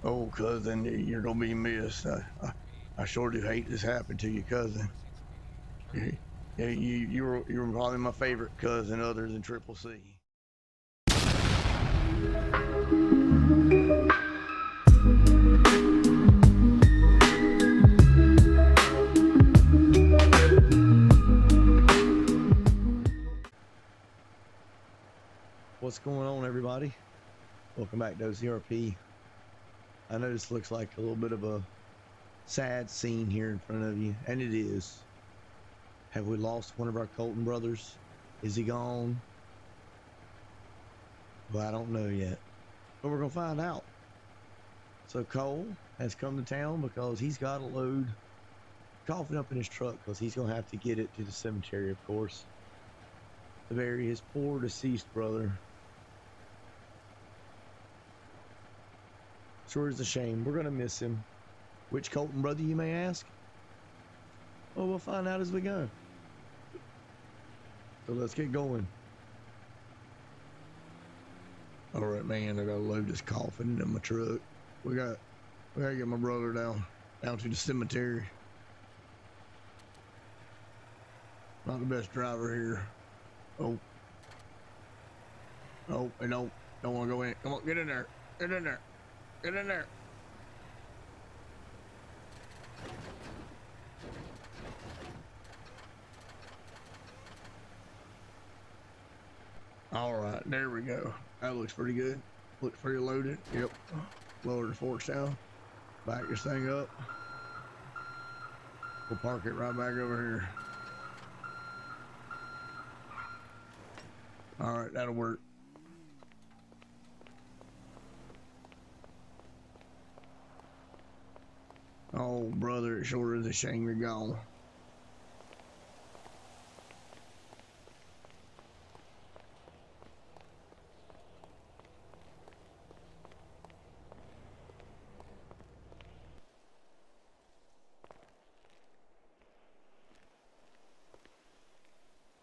Oh, cousin, you're gonna be missed. I sure do hate this happened to you, cousin. Yeah, you were probably my favorite cousin, other than Triple C. What's going on, everybody? Welcome back to OCRP. I know this looks like a little bit of a sad scene here in front of you, and it is. Have we lost one of our Colton brothers? Is he gone? Well, I don't know yet, but we're gonna find out. So Cole has come to town because he's got a load coffin up in his truck because he's gonna have to get it to the cemetery, of course, to bury his poor deceased brother. Sure is a shame. We're gonna miss him. Which Colton brother, you may ask? Well, we'll find out as we go. So let's get going. All right, man, I gotta load this coffin into my truck. We gotta get my brother down to the cemetery. Not the best driver here. Oh, I don't want to go in. Come on, get in there. Get in there. Get in there. All right, there we go. That looks pretty good. Looks pretty loaded. Yep. Lower the forks down. Back this thing up. We'll park it right back over here. All right, that'll work. Oh, brother, it sure is a shame you're gone.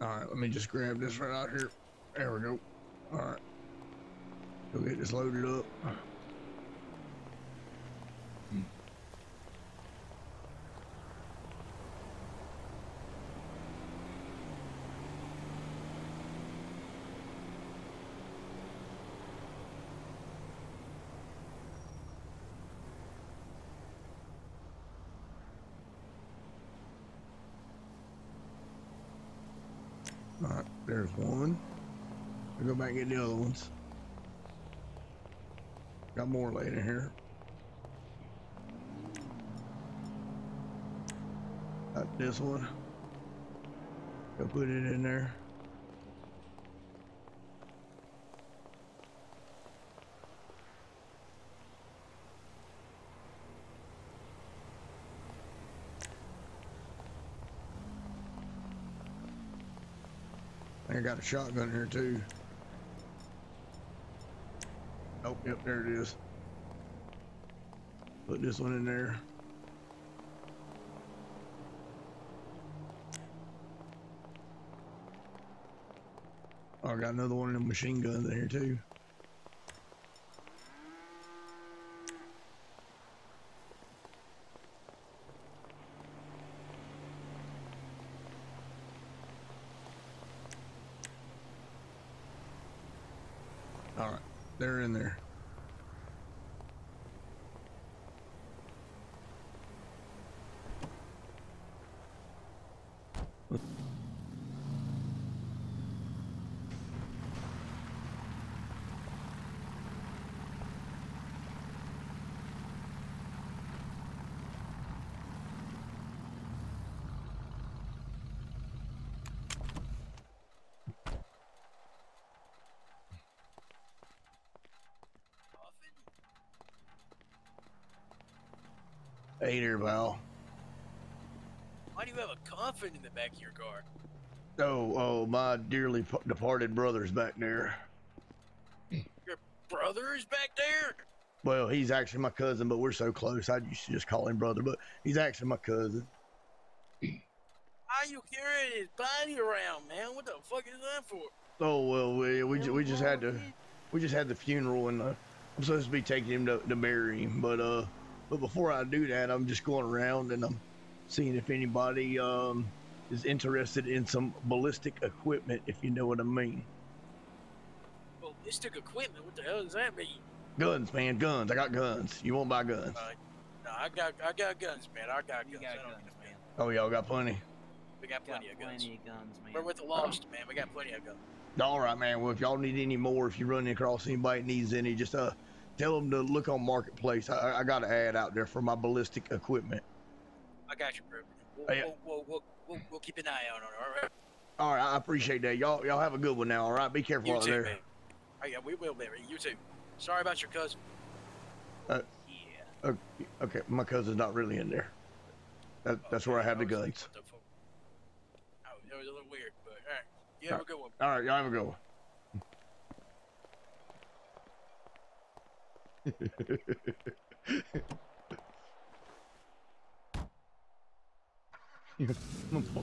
All right, let me just grab this right out here. There we go. All right. Go get this loaded up. All right, there's one. I'll go back and get the other ones. Got more laid in here. Got this one. Go put it in there. I got a shotgun here too. Oh, yep, there it is. Put this one in there. Oh, I got another one of them machine guns in here too. All right, they're in there. Hey there, Val. Why do you have a coffin in the back of your car? Oh, my dearly departed brother's back there. Your brother is back there? Well, he's actually my cousin, but we're so close. I used to just call him brother, but he's actually my cousin. Why are you carrying his body around, man? What the fuck is that for? Oh well, we just had the funeral and I'm supposed to be taking him to bury him, but before I do that, I'm just going around and I'm seeing if anybody is interested in some ballistic equipment, if you know what I mean. Ballistic equipment? What the hell does that mean? Guns, man, guns. I got guns. You won't buy guns? No, I got guns, man. I got guns. Man. Oh, y'all got plenty. We got plenty of guns, man. We're with the lost, man. We got plenty of guns. All right, man. Well, if y'all need any more, if you run across anybody that needs any, just tell them to look on Marketplace. I got an ad out there for my ballistic equipment. I got you, bro. We'll keep an eye out on it. All right. All right, I appreciate that. Y'all have a good one now. All right, be careful out there. Man. Oh, yeah, we will, Barry. You too. Sorry about your cousin. Yeah. Okay, my cousin's not really in there. That's where I have the guns. Oh, that was a little weird, but all right. You have a good one. All right, y'all have a good one.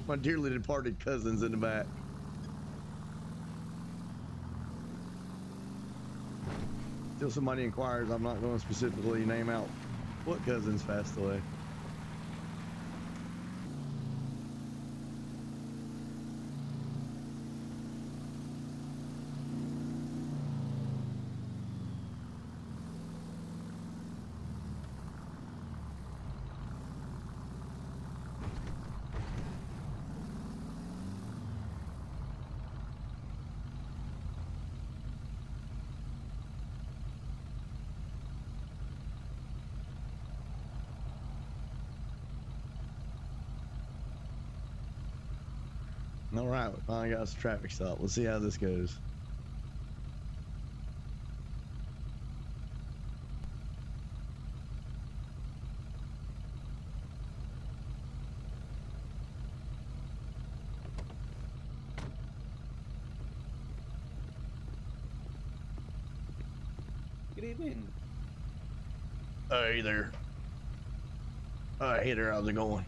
My dearly departed cousin's in the back. Till somebody inquires, I'm not going to specifically name out what cousins passed away. All right, we finally got us a traffic stop. Let's see how this goes. Good evening. Hey there. Hey there, how's it going?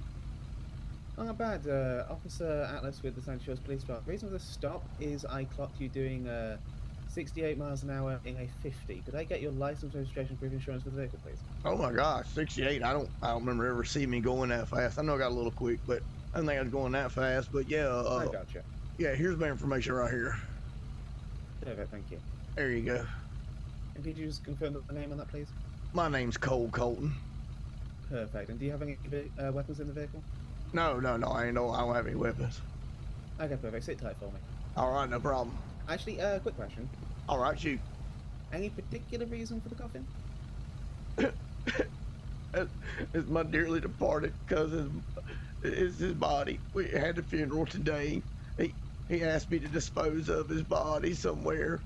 Not bad, Officer Atlas with the San Francisco Police Department. The reason for the stop is I clocked you doing 68 miles an hour in a 50. Could I get your license, registration, proof of insurance for the vehicle, please? Oh my gosh, 68. I don't remember ever seeing me going that fast. I know I got a little quick, but I didn't think I was going that fast. But yeah, I gotcha. Yeah, here's my information right here. Perfect, thank you. There you go. And could you just confirm the name on that, please? My name's Colton. Perfect. And do you have any weapons in the vehicle? No, I don't have any weapons. Okay, perfect. Sit tight for me. All right, no problem. Actually, quick question. All right, shoot. Any particular reason for the coffin? It's my dearly departed cousin. It's his body. We had the funeral today. He asked me to dispose of his body somewhere.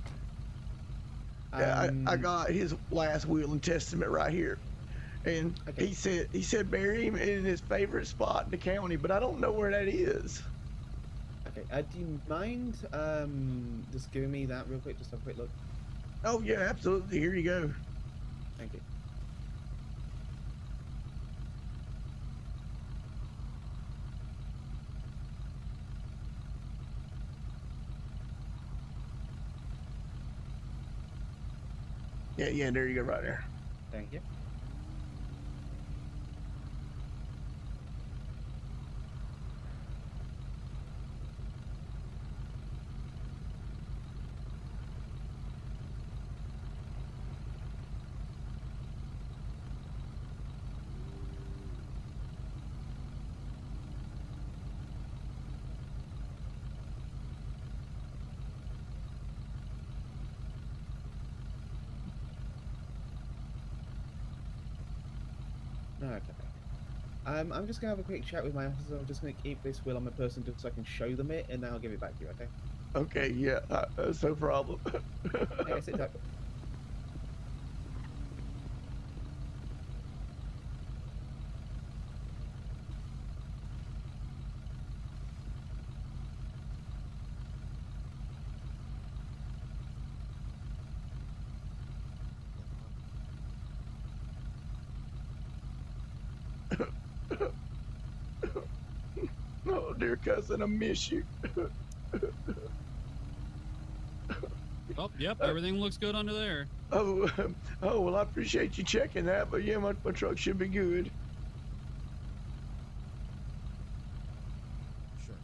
I got his last will and testament right here. And okay. he said bury him in his favorite spot in the county, but I don't know where that is. Okay, do you mind just giving me that real quick, just have a quick look? Oh yeah, absolutely. Here you go. Thank you. Yeah, there you go, right there. Thank you. Okay. I'm just gonna have a quick chat with my officers. I'm just gonna keep this will on my person just so I can show them it, and then I'll give it back to you. Okay? Okay, yeah, that's no problem. Okay, sit tight. Oh, dear cousin, I miss you. Oh, yep, everything looks good under there. Oh, oh, well, I appreciate you checking that, but yeah, my truck should be good. Sure.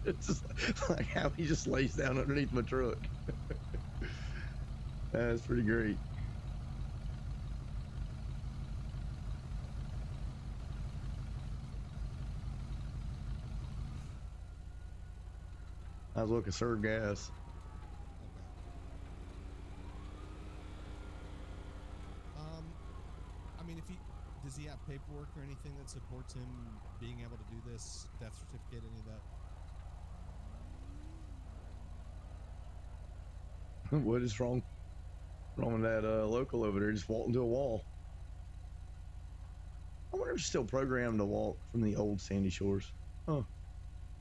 It's just like how he just lays down underneath my truck. That's pretty great. I was looking conserve gas. Okay. I mean, does he have paperwork or anything that supports him being able to do this? Death certificate, any of that? What is wrong with that local over there? Just walk into a wall. I wonder if it's still programmed to walk from the old Sandy Shores. Huh.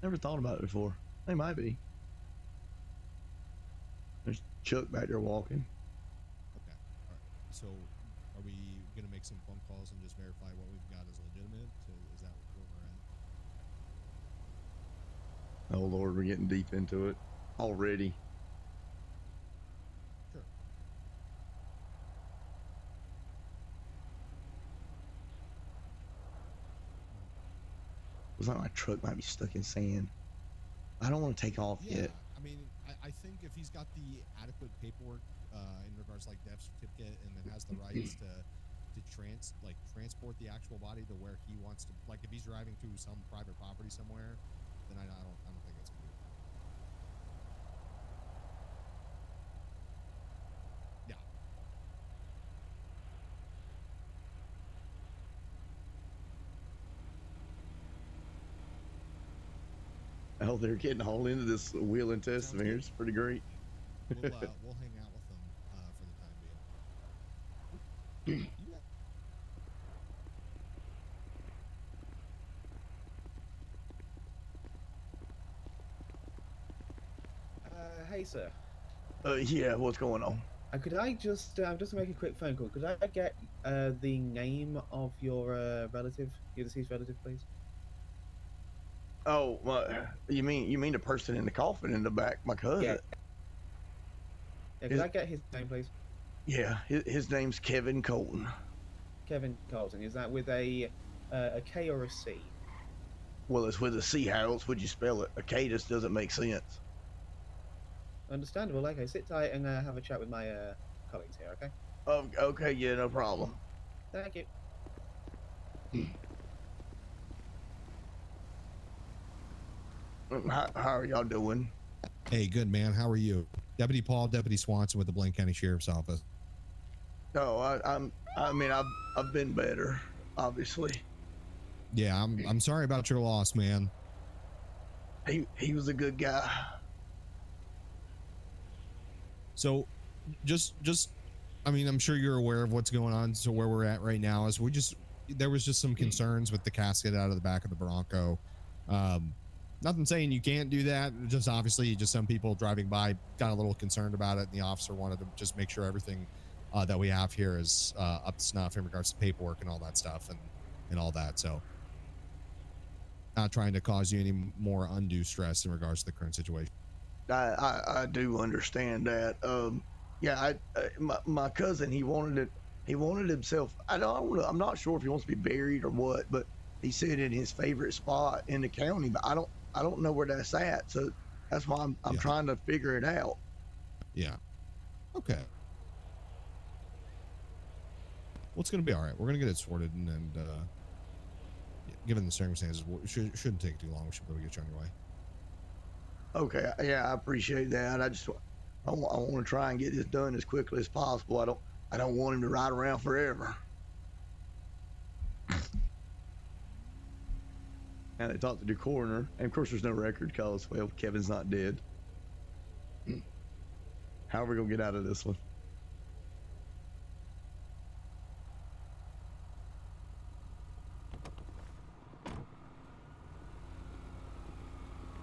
Never thought about it before. They might be. There's Chuck back there walking. Okay. All right. So are we going to make some phone calls and just verify what we've got is legitimate? Is that where we're at? Oh, Lord, we're getting deep into it already. Sure. Looks like my truck might be stuck in sand. I don't want to take off yet. I mean, I think if he's got the adequate paperwork in regards to like death certificate and then has the rights to transport the actual body to where he wants to, like if he's driving to some private property somewhere, then I don't think it's gonna be a problem. Yeah. Oh, they're getting all into this wheel and testament here. It's pretty great. We'll hang out with them for the time being. Hey, sir. Yeah, what's going on? Could I just to make a quick phone call? Could I get the name of your relative, your deceased relative, please? Oh, you mean the person in the coffin in the back, my cousin? Yeah. Could I get his name, please? Yeah, his name's Kevin Colton. Kevin Colton. Is that with a K or a C? Well, it's with a C. How else would you spell it? A K just doesn't make sense. Understandable. Okay, sit tight and have a chat with my colleagues here, okay? Okay, yeah, no problem. Thank you. How are y'all doing? Hey, good man. How are you? Deputy Paul, Deputy Swanson with the Blaine County Sheriff's Office. No, I've been better, obviously. Yeah, I'm sorry about your loss, man. He was a good guy. So just I mean, I'm sure you're aware of what's going on. So where we're at right now is there was just some concerns with the casket out of the back of the Bronco. Nothing saying you can't do that. Just obviously just some people driving by got a little concerned about it. And the officer wanted to just make sure everything that we have here is up to snuff in regards to paperwork and all that stuff and all that. So not trying to cause you any more undue stress in regards to the current situation. I do understand that. Yeah, my cousin, he wanted himself. I'm not sure if he wants to be buried or what, but he said in his favorite spot in the county, but I don't know where that's at. So that's why I'm trying to figure it out. Yeah. Okay. Well, it's going to be all right. We're going to get it sorted and given the circumstances, shouldn't take too long. We should be able to get you on your way. Okay, yeah, I appreciate that. I want to try and get this done as quickly as possible. I don't want him to ride around forever. And they talked to the coroner, and of course there's no record because, well, Kevin's not dead. How are we gonna get out of this one?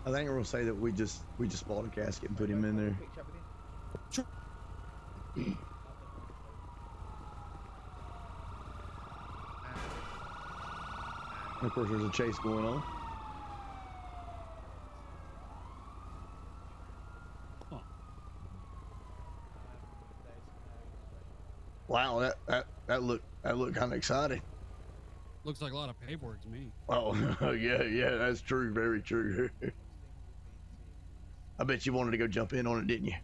I think we're gonna say that we just bought a casket and put him in there. Sure. And of course, there's a chase going on. Wow, that looked kind of exciting. Looks like a lot of paperwork to me. Oh, yeah, that's true, very true. I bet you wanted to go jump in on it, didn't you?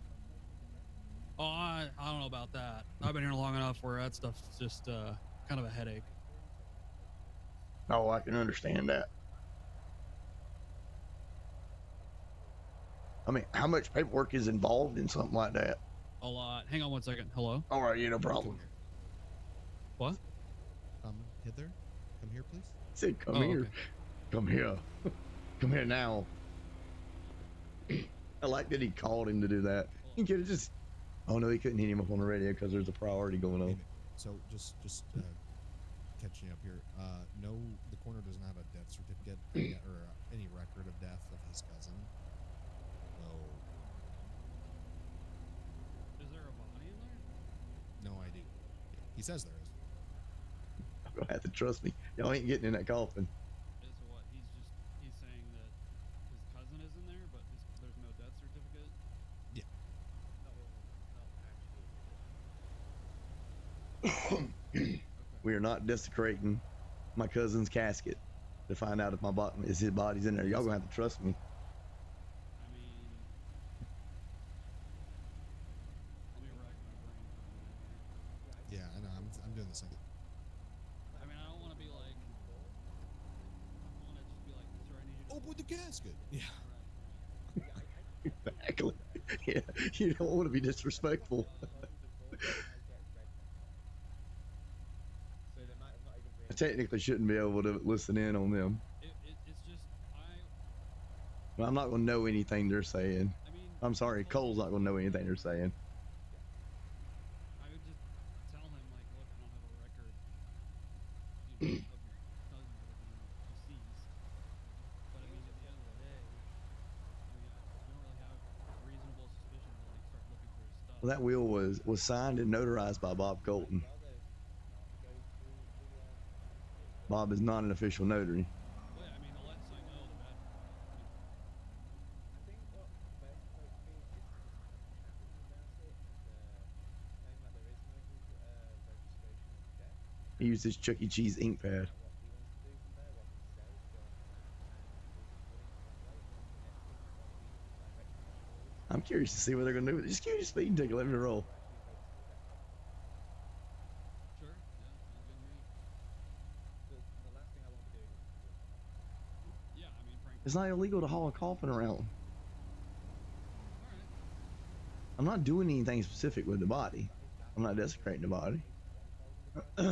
Oh, I don't know about that. I've been here long enough where that stuff's just kind of a headache. Oh, I can understand that. I mean, how much paperwork is involved in something like that? A lot. Hang on one second. Hello? All right, no problem. What? Come hither. Come here, please. He said, come here. Okay. Come here. Come here now. I like that he called him to do that. He could have just... Oh, no, he couldn't hit him up on the radio because there's a priority going on. So just catching up here. No, the coroner doesn't have a death certificate or any record of death of his cousin. So... Is there a body in there? No idea. He says there is. You're gonna have to trust me. Y'all ain't getting in that coffin. Is what? He's saying that his cousin is in there, but there's no death certificate? Yeah. Okay. We are not desecrating my cousin's casket to find out if his body's in there. Y'all gonna have to trust me. I mean, let me rack my brain for a minute here. Yeah, I know. I'm doing the same. I mean, I don't want to be like, I want to just be like, sir, I need you to... Open the casket. Yeah. Right. Exactly. Yeah, you don't want to be disrespectful. I technically shouldn't be able to listen in on them. It's just, But I'm not going to know anything they're saying. I mean... I'm sorry, Cole's not going to know anything they're saying. I would just tell him, like, look, I don't have a record, you know, of your cousin being deceased. But I mean, at the end of the day, I mean, we don't really have reasonable suspicion to, like, start looking for his stuff. Well, that will was signed and notarized by Bob Colton. Bob is not an official notary. Well, yeah, I mean, the less I know, the better. He used his Chuck E. Cheese ink pad. I'm curious to see what they're going to do with it. Just give me a speeding ticket. Let me roll. Sure, yeah, sounds good to me. Yeah, I mean, frankly. It's not illegal to haul a coffin around. Alright. I'm not doing anything specific with the body. I'm not desecrating the body. Right. So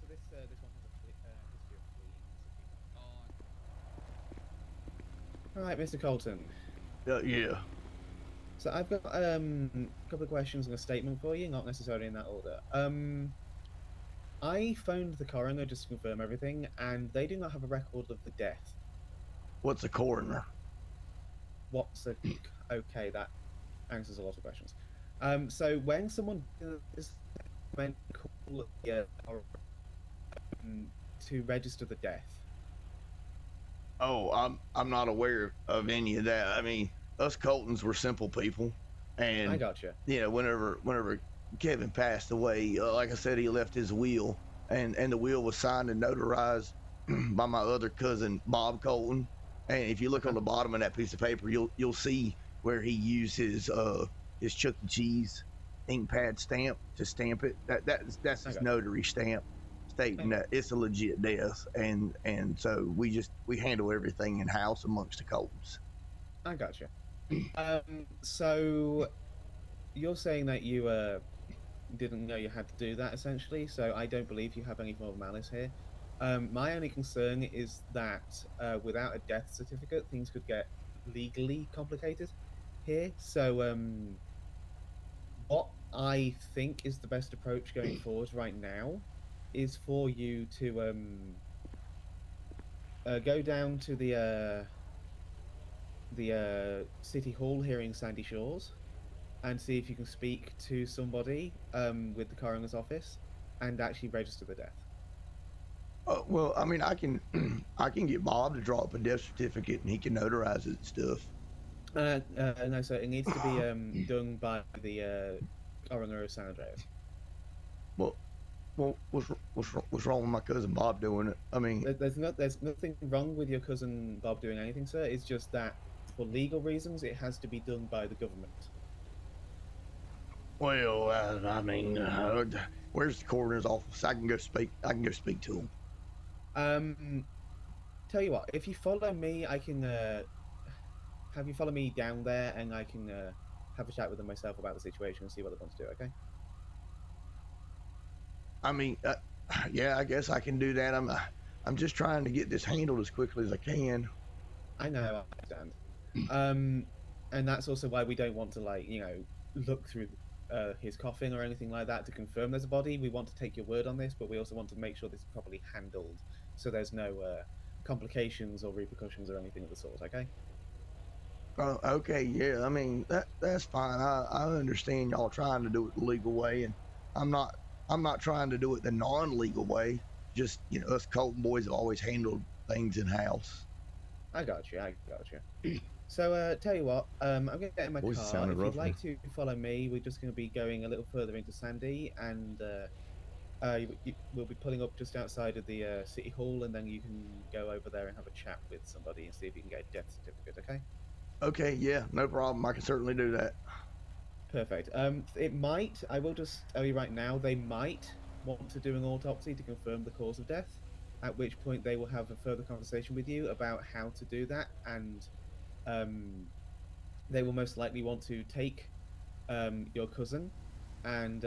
this one has a history of fleeing. Oh, All right, Mr. Colton. Yeah. So I've got a couple of questions and a statement for you, not necessarily in that order. I phoned the coroner just to confirm everything, and they do not have a record of the death. What's a coroner? What's a... Okay, that answers a lot of questions. So when someone does call the to register the death. Oh, I'm not aware of any of that. I mean, us Coltons were simple people, and I gotcha. You know, whenever Kevin passed away, like I said, he left his will, and the will was signed and notarized by my other cousin Bob Colton. And if you look on the bottom of that piece of paper, you'll see where he used his Chuck E. Cheese ink pad stamp to stamp it. That's his notary stamp stating that it's a legit death, and so we handle everything in house amongst the Coltons. I gotcha. So you're saying that you didn't know you had to do that, essentially, so I don't believe you have any form of malice here. My only concern is that without a death certificate, things could get legally complicated here. So what I think is the best approach going forward right now is for you to go down to the City Hall here in Sandy Shores and see if you can speak to somebody with the coroner's office and actually register the death. Well, I mean, I can get Bob to draw up a death certificate and he can notarize it and stuff. No, sir. It needs to be done by the coroner of San Andreas. Well, what's wrong with my cousin Bob doing it? I mean, There's nothing wrong with your cousin Bob doing anything, sir. It's just that for legal reasons, it has to be done by the government. well, I mean, where's the coroner's office? I can go speak. I can go speak to him. Tell you what, if you follow me, I can have you follow me down there, and I can have a chat with them myself about the situation and see what they want to do. Okay? I mean, yeah, I guess I can do that. I'm just trying to get this handled as quickly as I can. I know, I understand. And that's also why we don't want to, like, look through his coffin or anything like that to confirm there's a body. We want to take your word on this, but we also want to make sure this is properly handled, so there's no complications or repercussions or anything of the sort. Okay? Okay, yeah. I mean, that's fine. I understand y'all trying to do it the legal way, and I'm not I'm not trying to do it the non-legal way. Just us Colton boys have always handled things in house. I got you. I got you. So, tell you what, I'm gonna get in my Voice car. sounded If you'd rougher. like to follow me, we're just gonna be going a little further into Sandy, and we'll be pulling up just outside of the city hall, and then you can go over there and have a chat with somebody and see if you can get a death certificate. Okay? Okay, yeah, no problem. I can certainly do that. Perfect. It might. I will just tell you right now. They might want to do an autopsy to confirm the cause of death. At which point they will have a further conversation with you about how to do that, and um, they will most likely want to take your cousin and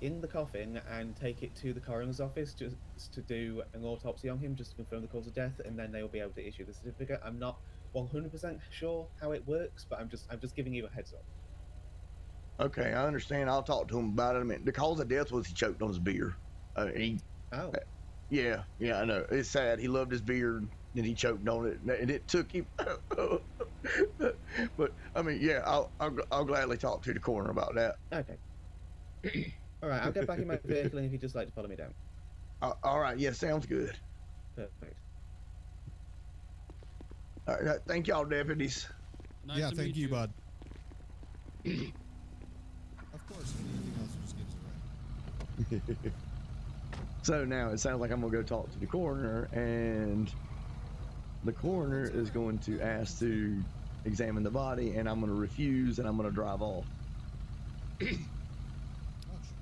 in the coffin and take it to the coroner's office just to do an autopsy on him, just to confirm the cause of death, and then they will be able to issue the certificate. I'm not 100% sure how it works, but I'm just giving you a heads up. Okay, I understand. I'll talk to him about it. I mean, the cause of death was he choked on his beer. He, Oh, yeah, I know. It's sad. He loved his beer and he choked on it, and it took him. But I mean, yeah, I'll gladly talk to the coroner about that. okay. All right, I'll get back in my vehicle, and if you'd just like to follow me down. All right, yeah, sounds good. Perfect. All right, thank y'all, deputies. Nice yeah, to thank meet you, bud. Of course, if anything else, just gives it right. So now it sounds like I'm gonna go talk to the coroner, and the coroner is going to ask to examine the body, and I'm gonna refuse, and I'm gonna drive off. Oh, sure.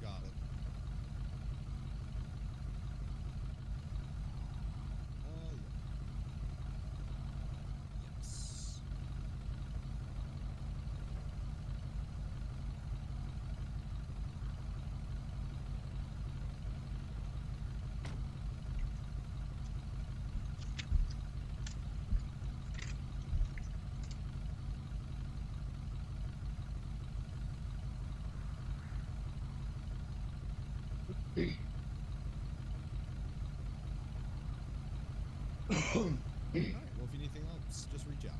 Got it. Yeah. Yes. All right. Well, if you need anything else, just reach out.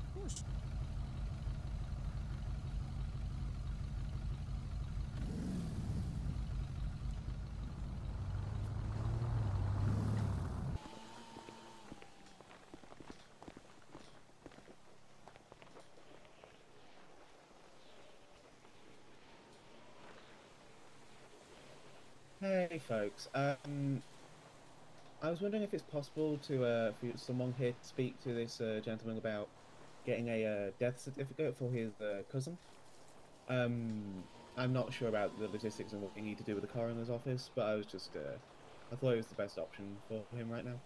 Of course. Hey, folks. I was wondering if it's possible to for someone here to speak to this gentleman about getting a death certificate for his cousin. I'm not sure about the logistics and what we need to do with the coroner's office, but I thought it was the best option for him right now.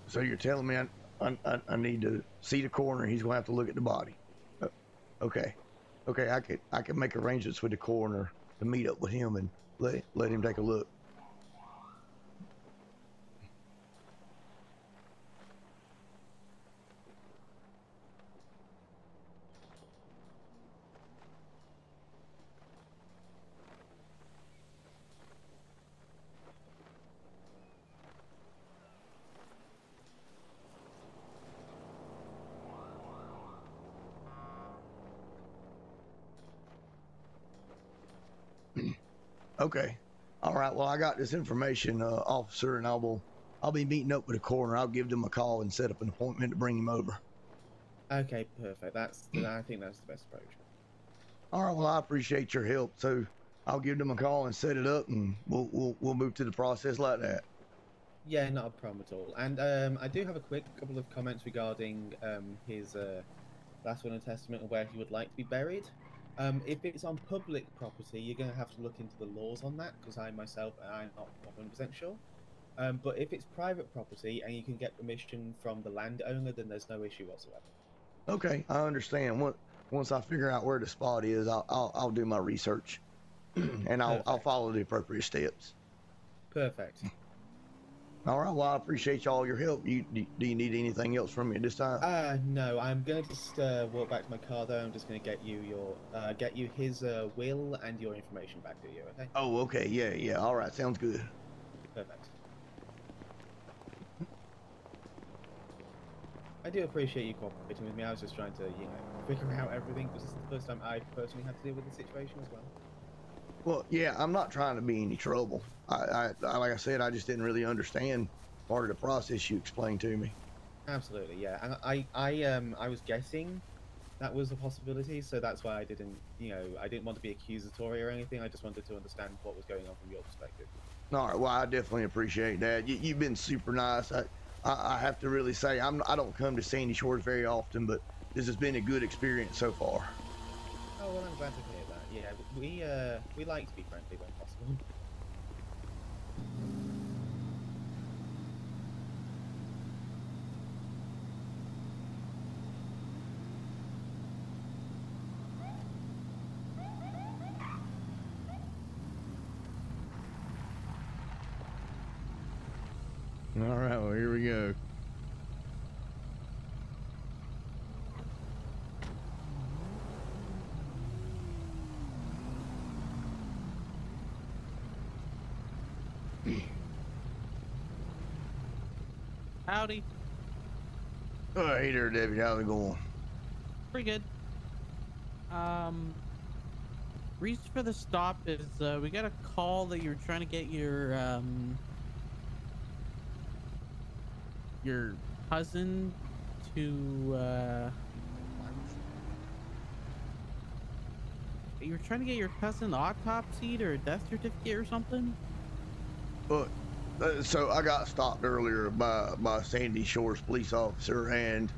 So you're telling me I need to see the coroner? He's gonna have to look at the body. Okay, okay. I can make arrangements with the coroner to meet up with him and let him take a look. Okay. All right. Well, I got this information, officer, and I'll be meeting up with the coroner. I'll give them a call and set up an appointment to bring him over. Okay, perfect. I think that's the best approach. All right. Well, I appreciate your help. So I'll give them a call and set it up, and we'll move to the process like that. Yeah, not a problem at all. And I do have a quick couple of comments regarding his last will and testament and where he would like to be buried. If it's on public property, you're going to have to look into the laws on that because I'm not 100% sure. But if it's private property and you can get permission from the landowner, then there's no issue whatsoever. Okay, I understand. Once I figure out where the spot is, I'll do my research, and I'll Perfect. follow the appropriate steps. Perfect. All right. Well, I appreciate all your help. Do you need anything else from me at this time? No, I'm going to just walk back to my car though. I'm just going to get you his will and your information back to you. Okay. Oh, okay. Yeah. All right. Sounds good. Perfect. I do appreciate you cooperating with me. I was just trying to, figure out everything because this is the first time I personally had to deal with the situation as well. Well, yeah, I'm not trying to be any trouble. I like I said, I just didn't really understand part of the process you explained to me. Absolutely, yeah. And I was guessing that was a possibility, so that's why I didn't want to be accusatory or anything. I just wanted to understand what was going on from your perspective. All right. Well, I definitely appreciate that. You've been super nice. I have to really say I don't come to Sandy Shores very often, but this has been a good experience so far. Oh well, I'm glad to hear that. Yeah, we like to be friendly when possible. All right. Well, here we go. Howdy. Oh, hey there, Deputy. How's it going? Pretty good. Reason for the stop is we got a call that you were trying to get your cousin to you were trying to get your cousin autopsied or a death certificate or something? But so I got stopped earlier by Sandy Shores police officer, and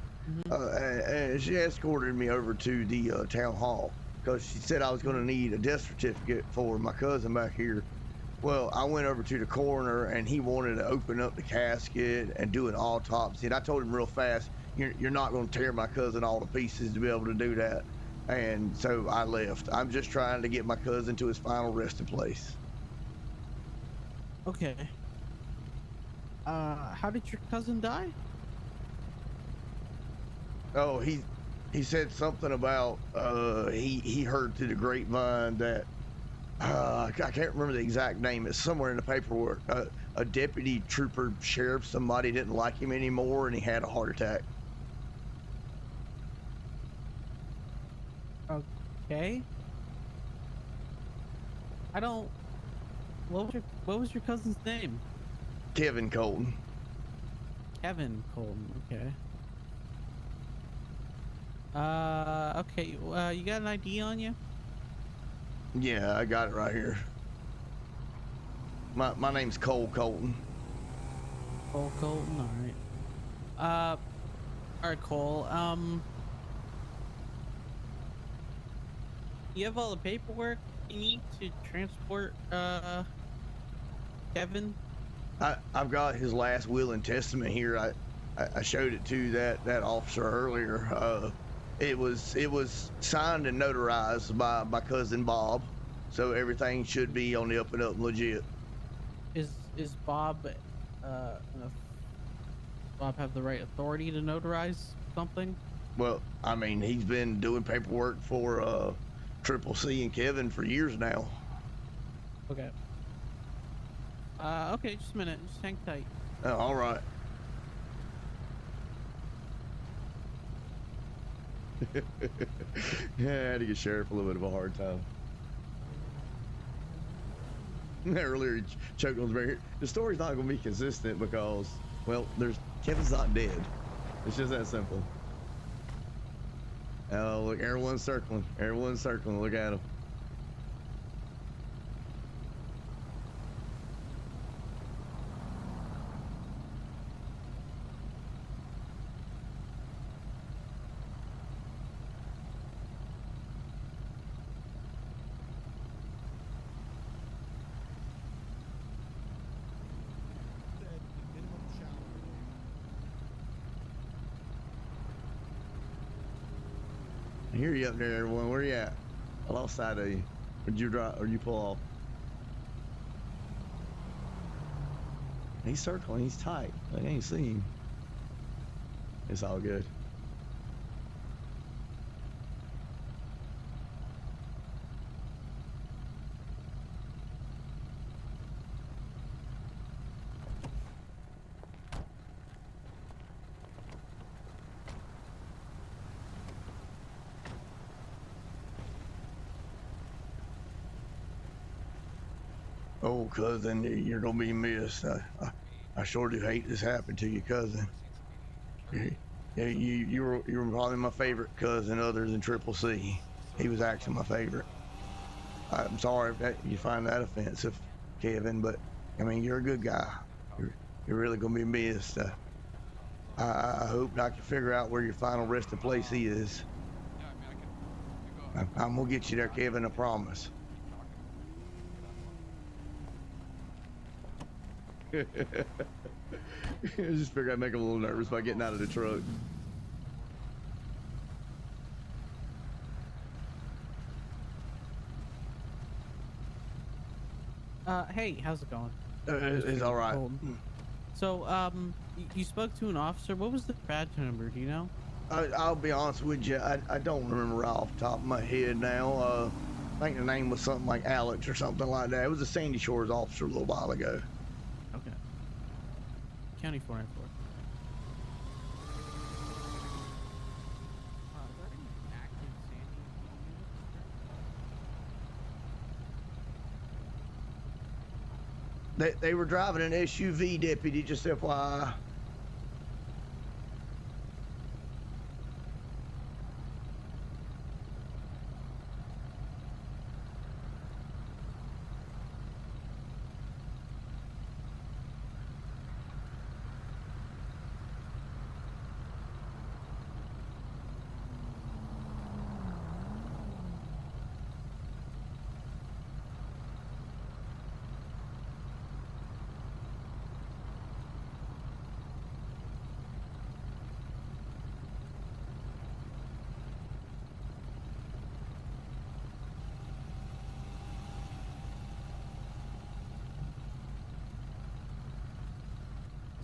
and she escorted me over to the town hall because she said I was going to need a death certificate for my cousin back here. Well, I went over to the coroner, and he wanted to open up the casket and do an autopsy. And I told him real fast, "You're not going to tear my cousin all to pieces to be able to do that." And so I left. I'm just trying to get my cousin to his final resting place. Okay. How did your cousin die? Oh, he said something about he heard through the grapevine that I can't remember the exact name. It's somewhere in the paperwork. A deputy trooper sheriff, somebody didn't like him anymore, and he had a heart attack. Okay. I don't. What was your cousin's name? Kevin Colton. Kevin Colton. Okay. Okay. You got an ID on you? Yeah, I got it right here. My name's Cole Colton. Cole Colton. All right, Cole. You have all the paperwork you need to transport Kevin? I've got his last will and testament here. I showed it to that officer earlier. It was signed and notarized by my cousin Bob, so everything should be on the up and up and legit. Is Bob Bob have the right authority to notarize something? Well, I mean, he's been doing paperwork for Triple C and Kevin for years now. Okay. Okay, just a minute. Just hang tight. All right. Yeah, I had to give Sheriff a little bit of a hard time. Earlier, he choked on his bear. The story's not going to be consistent because, well, Kevin's not dead. It's just that simple. Oh, look, everyone's circling. Everyone's circling. Look at him. I hear you up there, everyone. Where you at? I lost sight of you. Did you drive or you pull off? He's circling. He's tight. I ain't see him. It's all good. Oh, cousin, you're gonna be missed. I sure do hate this happened to you, cousin. Yeah, you were probably my favorite cousin other than Triple C. He was actually my favorite. I'm sorry if you find that offensive, Kevin, but I mean, you're a good guy. You're really gonna be missed. I hope I can figure out where your final resting place is. I'm gonna get you there, Kevin, I promise. I just figured I'd make him a little nervous by getting out of the truck. Hey, how's it going? It's all right. So, you spoke to an officer. What was the badge number? Do you know? I'll be honest with you. I don't remember right off the top of my head now. I think the name was something like Alex or something like that. It was a Sandy Shores officer a little while ago. Okay. County 494. They were driving an SUV, deputy, just FYI.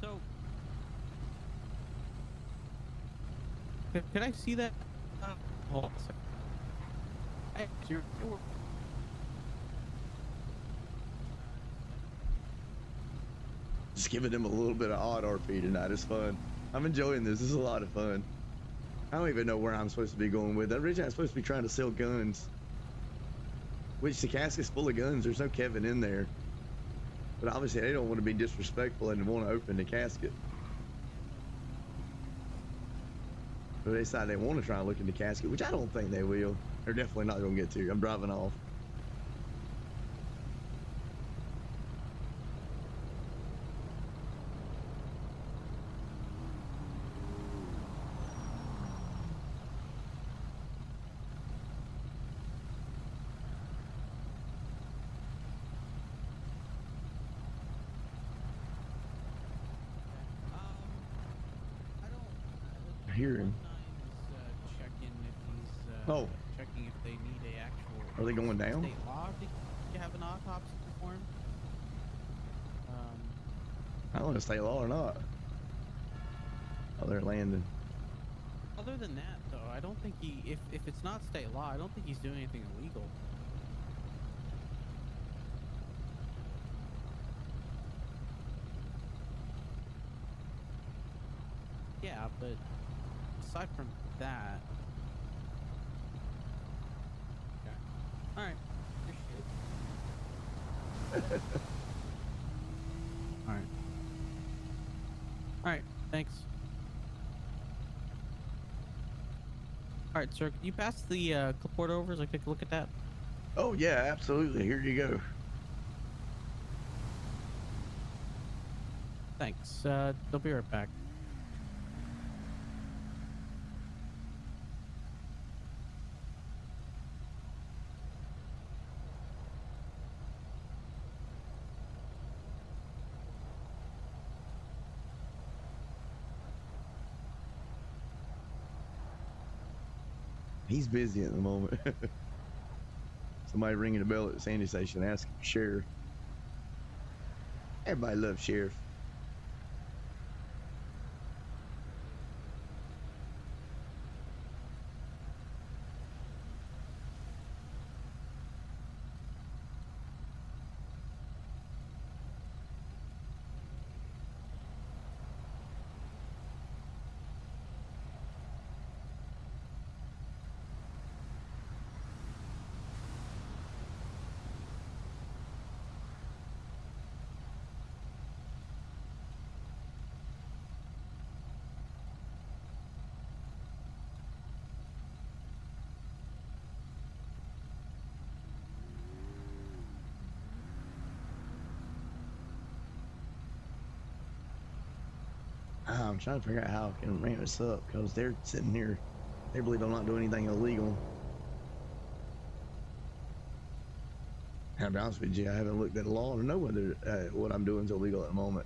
So, could I see that? Hold on a second. Hey, Just giving him a little bit of odd RP tonight. It's fun. I'm enjoying this. This is a lot of fun. I don't even know where I'm supposed to be going with it. Originally, I'm supposed to be trying to sell guns. Which the casket's full of guns. There's no Kevin in there. But obviously, they don't want to be disrespectful and want to open the casket. But they decide they want to try and look in the casket, which I don't think they will. They're definitely not going to get to. I'm driving off. Hear him. Oh. Checking if they need a actual. Are they going down? State law to have an autopsy performed. I don't know if state law or not. Oh, they're landing. Other than that, though, I don't think if it's not state law, I don't think he's doing anything illegal. Yeah, but aside from that. Okay. Alright. All right, thanks. All right, sir, can you pass the clipboard over so I can take a look at that? Oh yeah, absolutely. Here you go. Thanks. They'll be right back. He's busy at the moment. Somebody ringing a bell at the Sandy station asking for sheriff. Everybody loves sheriff. I'm trying to figure out how I can ramp this up because they're sitting here. They believe I'm not doing anything illegal. And to be honest with you, I haven't looked at the law to know whether what I'm doing is illegal at the moment.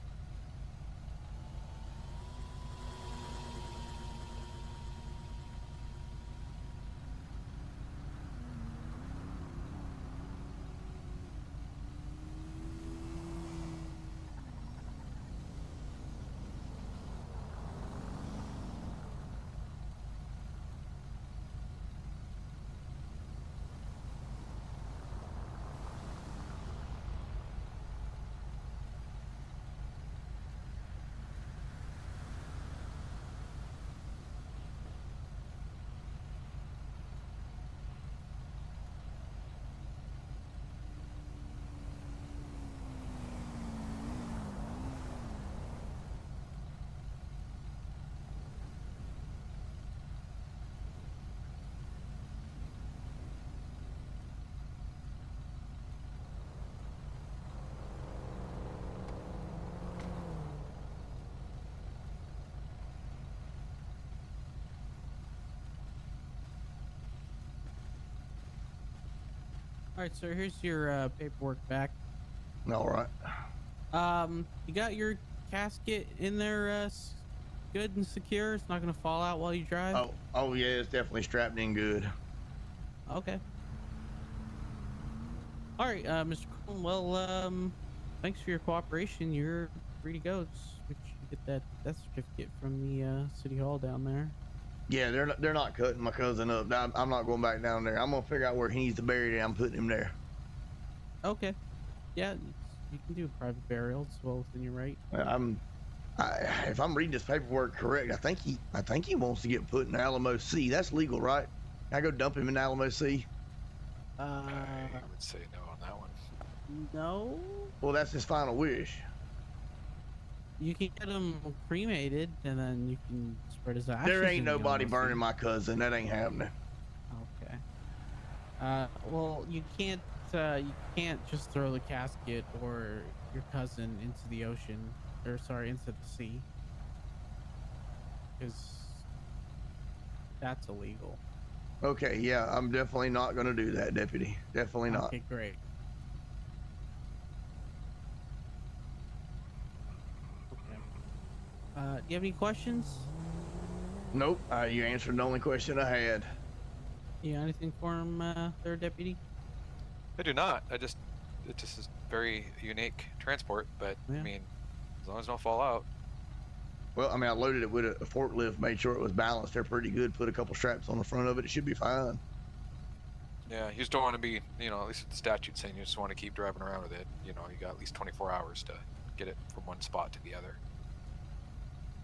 All right, sir, here's your paperwork back. All right. You got your casket in there good and secure? It's not gonna fall out while you drive? Oh yeah, it's definitely strapped in good. Okay. All right, Mr. Colton, well, thanks for your cooperation. You're free to go. You get that death certificate from the city hall down there. Yeah, they're not cutting my cousin up. I'm not going back down there. I'm gonna figure out where he needs to bury it. I'm putting him there. Okay. Yeah, you can do a private burial. It's well within your right. If I'm reading this paperwork correct, I think he wants to get put in Alamo C. That's legal, right? Can I go dump him in Alamo C? I would say no on that one. No. Well, that's his final wish. You can get him cremated, and then you can spread his ashes. There ain't in the nobody LLC. burning my cousin. That ain't happening. Okay. Well, you can't just throw the casket or your cousin into the ocean, or sorry, into the sea, because that's illegal. Okay, yeah, I'm definitely not gonna do that, deputy. Definitely not. Okay, great. Okay. Do you have any questions? Nope. You answered the only question I had. You got anything for him, third deputy? I do not. It just is very unique transport, but Yeah. I mean, as long as it don't fall out. Well, I mean, I loaded it with a forklift, made sure it was balanced. They're pretty good. Put a couple straps on the front of it. It should be fine. Yeah, you just don't want to be, you know, at least the statute saying you just want to keep driving around with it. You know, you got at least 24 hours to get it from one spot to the other.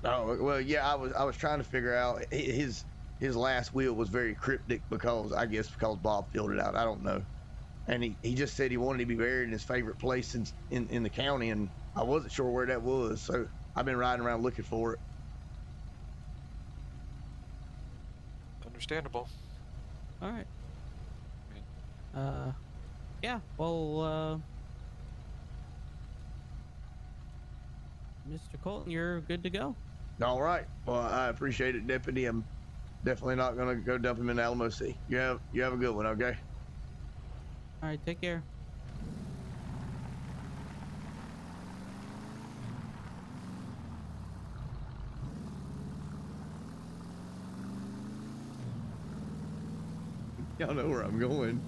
Oh well, yeah. I was trying to figure out his last will was very cryptic because Bob filled it out. I don't know. and he just said he wanted to be buried in his favorite place in the county, and I wasn't sure where that was, so I've been riding around looking for it. Understandable. All right. I mean, Yeah. Well, Mr. Colton, you're good to go. All right. Well, I appreciate it, Deputy. I'm definitely not gonna go dump him in Alamo Sea. You have a good one, okay? All right. Take care. Y'all know where I'm going.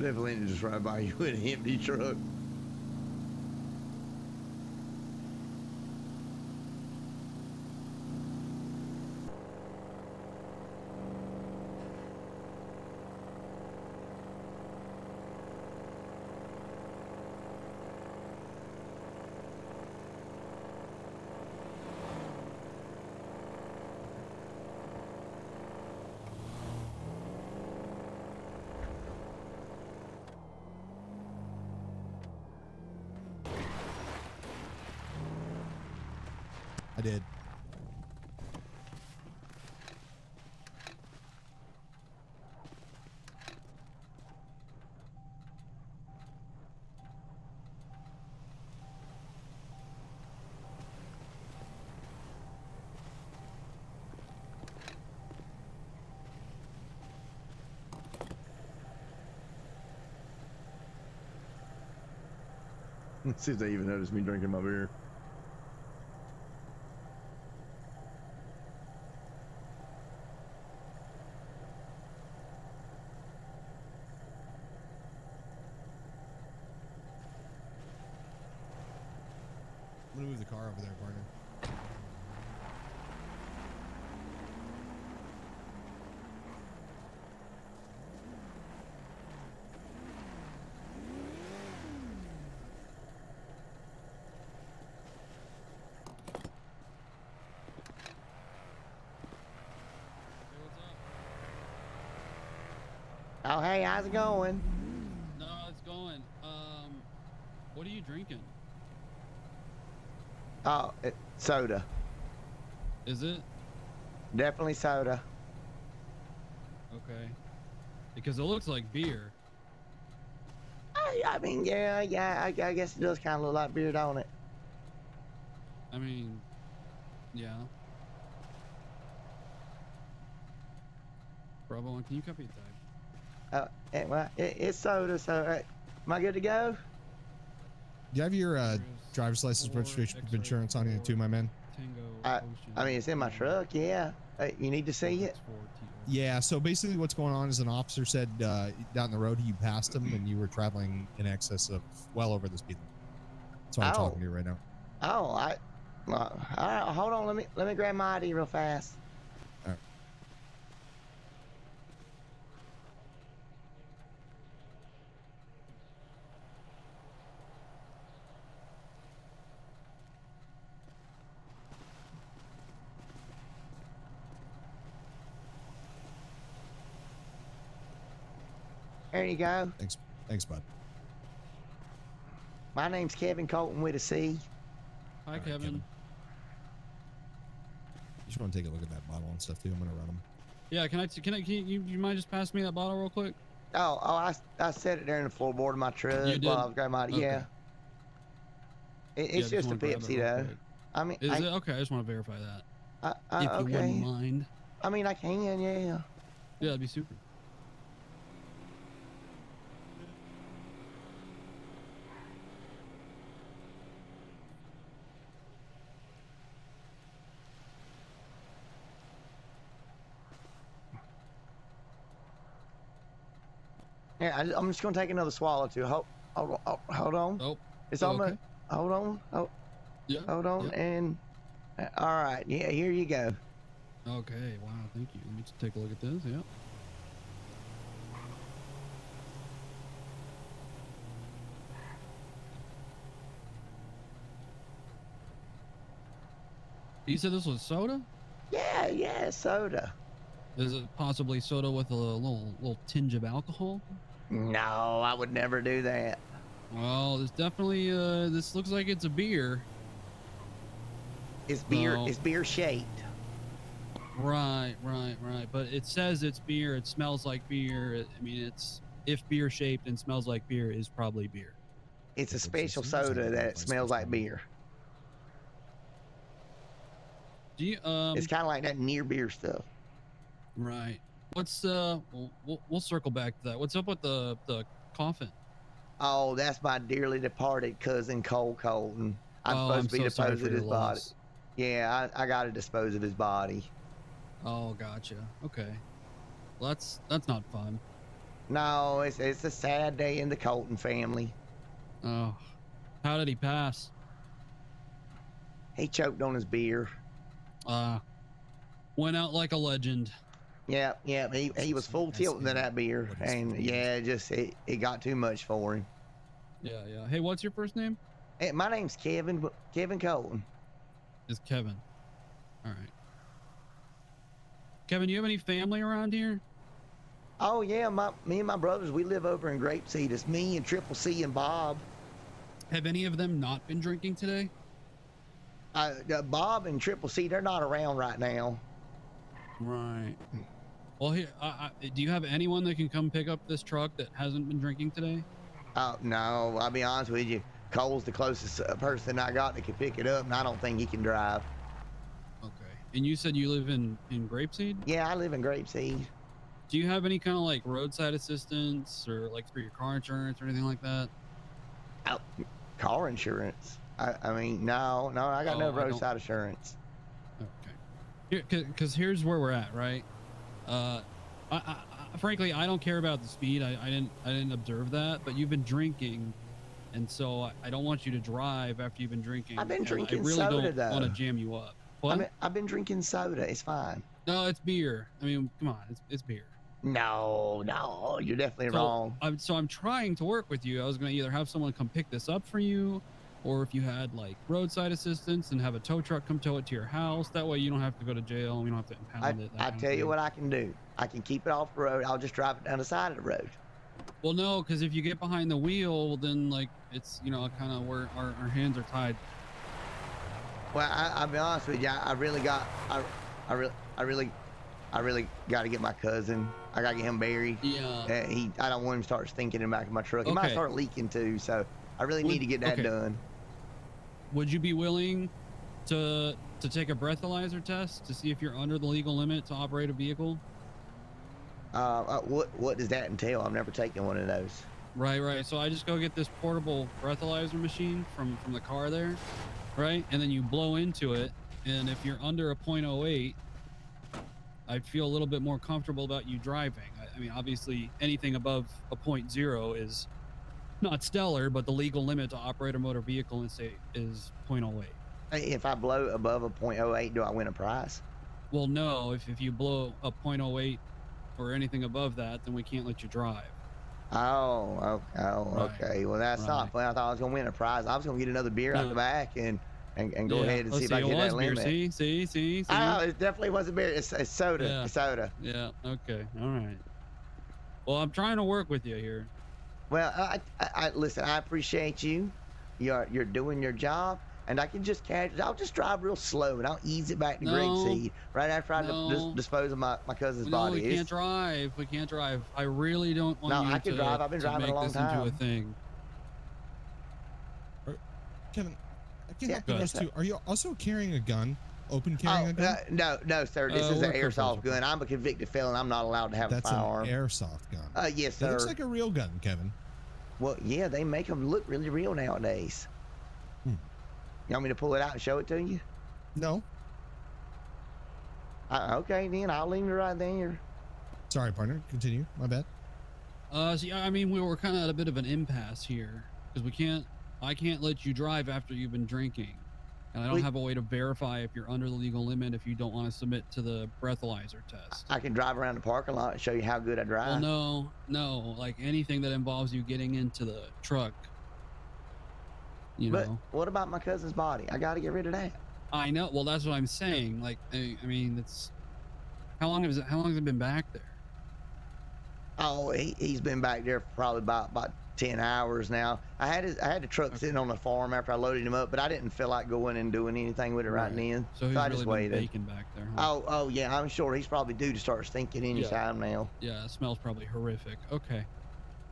Definitely need to just ride by you in an empty truck. I did. Let's see if they even notice me drinking my beer. I'm gonna move the car over there, partner. Hey, what's up? Oh, hey, how's it going? No, it's going. What are you drinking? Oh, soda. Is it? Definitely soda. Okay. Because it looks like beer. I mean, yeah, I guess it does kind of look like beer, don't it? I mean, yeah. Bravo, can you copy a tag? Well, it's soda, so am I good to go? Do you have your driver's license, registration, proof of insurance on you too, my man? Tango I mean, it's in my truck, yeah. You need to see it? Yeah, so basically what's going on is an officer said down the road you passed him and you were traveling in excess of well over the speed limit. That's why I'm talking to you right now. Oh, all right, hold on, let me grab my ID real fast. All right. There you go. Thanks, bud. My name's Kevin Colton with a C. Hi, All right, Kevin. just want to take a look at that bottle and stuff too. I'm gonna run them. Yeah, can you mind just pass me that bottle real quick? I set it there in the floorboard of my truck. You did? While I was grabbing my, Okay. yeah. It's Yeah, just a wanna grab it Pepsi real though. quick. I mean, Is it? Okay, I just want to verify that. If you okay. wouldn't mind. I mean, I can, yeah. Yeah, that'd be super. Yeah, I'm just gonna take another swallow too. Hold on. Oh, It's oh, almost. okay. Hold on. Oh, Yeah. hold on. yeah. And all right. Yeah, here you go. Okay, wow, thank you. Let me just take a look at this. Yeah. You said this was soda? Yeah, soda. Is it possibly soda with a little tinge of alcohol? No, I would never do that. Well, there's definitely this looks like it's a beer. It's beer. No. It's beer shaped. Right. But it says it's beer. It smells like beer. I mean, it's if beer shaped and smells like beer is probably beer. It's a Folks, special it seems like soda a that nice smells like restaurant. beer. Do you It's kind of like that near beer stuff. right? What's we'll circle back to that. What's up with the coffin? Oh, that's my dearly departed cousin Cole Colton. I'm Oh, supposed to be so sorry disposing for of your his body. loss. Yeah, I got to dispose of his body. Oh, gotcha. Okay. Well, that's not fun. No, it's a sad day in the Colton family. Oh, how did he pass? He choked on his beer. Went out like a legend. Yeah. He was full tilting to that beer, What is and 15 yeah, it got too much for him. Yeah. Hey, what's your first name? Hey, my name's Kevin Colton. It's Kevin. All right. Kevin, you have any family around here? Oh yeah, me and my brothers, we live over in Grapeseed. It's me and Triple C and Bob. Have any of them not been drinking today? Bob and Triple C, they're not around right now. Right. Well, here, do you have anyone that can come pick up this truck that hasn't been drinking today? No, I'll be honest with you. Cole's the closest person I got that can pick it up, and I don't think he can drive. Okay. And you said you live in Grapeseed? Yeah, I live in Grapeseed. Do you have any kind of like roadside assistance or like for your car insurance or anything like that? Car insurance? I mean, no, I got no Oh, I don't- roadside insurance. Okay. Because here's where we're at, right? Frankly, I don't care about the speed. I didn't observe that, but you've been drinking, and so I don't want you to drive after you've been drinking. I've been and drinking I really soda, don't want to though. jam you up. What? I've been drinking soda. It's fine. No, it's beer. I mean, come on, it's beer. No, you're definitely wrong. So I'm trying to work with you. I was gonna either have someone come pick this up for you, or if you had like roadside assistance and have a tow truck come tow it to your house. That way you don't have to go to jail and we don't have to impound it. I tell you what I can do. I can keep it off the road. I'll just drive it down the side of the road. Well, no, because if you get behind the wheel, then like it's kind of where our hands are tied. Well, I'll be honest with you. I really got to get my cousin. I got to get him buried. Yeah. I don't want him to start stinking in the back of my truck. He might Okay. start leaking too. So I really need to get that okay. done. Would you be willing to take a breathalyzer test to see if you're under the legal limit to operate a vehicle? What does that entail? I've never taken one of those. Right. So I just go get this portable breathalyzer machine from the car there, right? And then you blow into it, and if you're under a .08, I'd feel a little bit more comfortable about you driving. I mean, obviously, anything above a .0 is not stellar, but the legal limit to operate a motor vehicle is .08. If I blow above a .08, do I win a prize? Well, no. If you blow a .08 or anything above that, then we can't let you drive. Oh, Right. okay. Well, that's not Right. fun. I thought I was gonna win a prize. I was gonna get another beer out No. the back and go Yeah. ahead and Let's see if I it can get was that beer. limit. See. Oh, it definitely wasn't beer. It's soda. Yeah. It's soda. Yeah. Okay. All right. Well, I'm trying to work with you here. Well, I listen. I appreciate you. You're doing your job, and I can just I'll just drive real slow, and I'll ease it back to Greg's No. seat right after I No. dispose of my cousin's No, body. we can't drive. We can't drive. I really don't want No, you I can to, drive. I've been to driving a make long this into a time. thing. Kevin, I can't Yeah, help you yes, guys too. Are you also carrying a gun? Open Oh, carrying a gun? no, sir. This is an we're cooked, airsoft we're gun. I'm a convicted felon. I'm not allowed to have That's a firearm. an airsoft gun. Yes, It sir. looks like a real gun, Kevin. Well, yeah, they make them look really real nowadays. Hmm. You want me to pull it out and show it to you? No. Okay, then I'll leave it right there. Sorry, partner. Continue. My bad. See, I mean, we were kind of at a bit of an impasse here because I can't let you drive after you've been drinking. And I don't have a way to verify if you're under the legal limit if you don't want to submit to the breathalyzer test. I can drive around the parking lot and show you how good I drive. Well, no, like anything that involves you getting into the truck. You But know. what about my cousin's body? I got to get rid of that. I know. Well, that's what I'm saying. Like, I mean, it's how long has it been back there? Oh, he's been back there for probably about 10 hours now. I had the truck sitting on the farm after I loaded him up, but I didn't feel like going and doing anything with it right then. So he's I really just been waited. baking back there. Huh? Oh yeah, I'm sure he's probably due to start stinking any time now. Yeah, it smells probably horrific. Okay.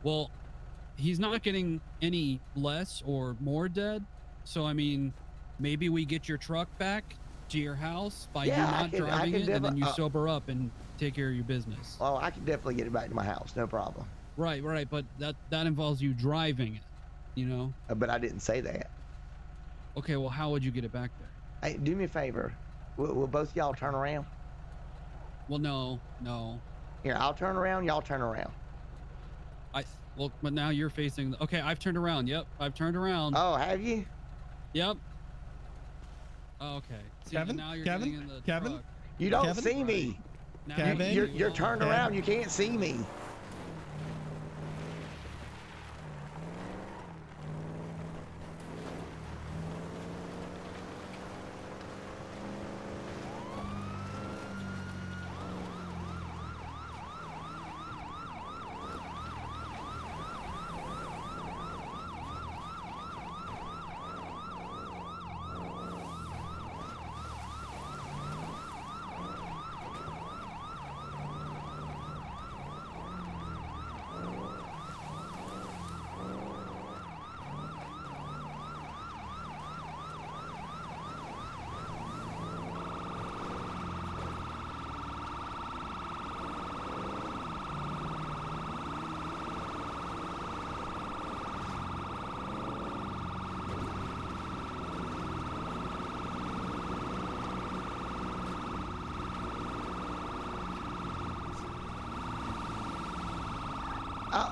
Well, he's not getting any less or more dead. So I mean, maybe we get your truck back to your house by you not driving it, and then you sober up and take care of your business. Oh, I can definitely get it back to my house, no problem. Right, but that involves you driving it, you know? But I didn't say that. Okay, well, how would you get it back there? Hey, do me a favor. Will both y'all turn around? Well, no. Here, I'll turn around, y'all turn around. Well, but now you're facing... Okay, I've turned around. Yep, I've turned around. Oh, have you? Yep. Oh, okay. See, Kevin? now you're Kevin? getting in the Kevin? truck. You don't Kevin? see me. Now Kevin? You're turned around. You can't see me.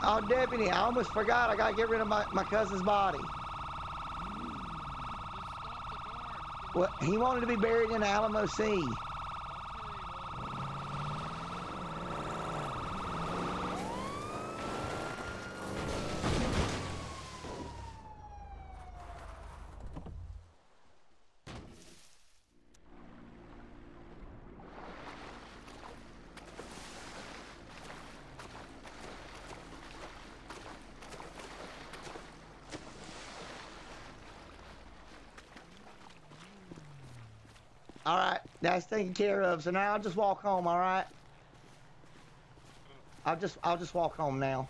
Oh, Deputy, I almost forgot. I got to get rid of my cousin's body. Well, he wanted to be buried in the Alamo Sea. All right, that's taken care of. So now I'll just walk home. All right. I'll just walk home now.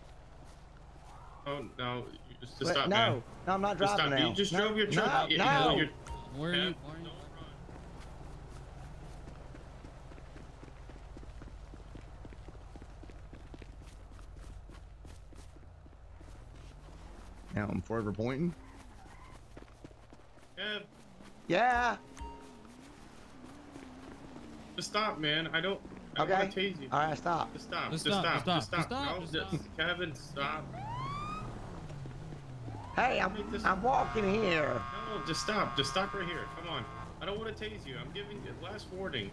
Oh no! Just But stop, no, man. no, I'm not Just driving stop. now. You just no, drove your truck. No, No. Where are you? Don't run. Now I'm forever pointing. Kev, Yeah. just stop, man. I don't Okay. want to tase you. All right, stop. Just stop. Just Just stop, stop. just Just stop, stop. just No, stop. just Kevin, stop. Hey, I'm walking here. No, just stop. Just stop right here. Come on. I don't want to tase you. I'm giving you last warning.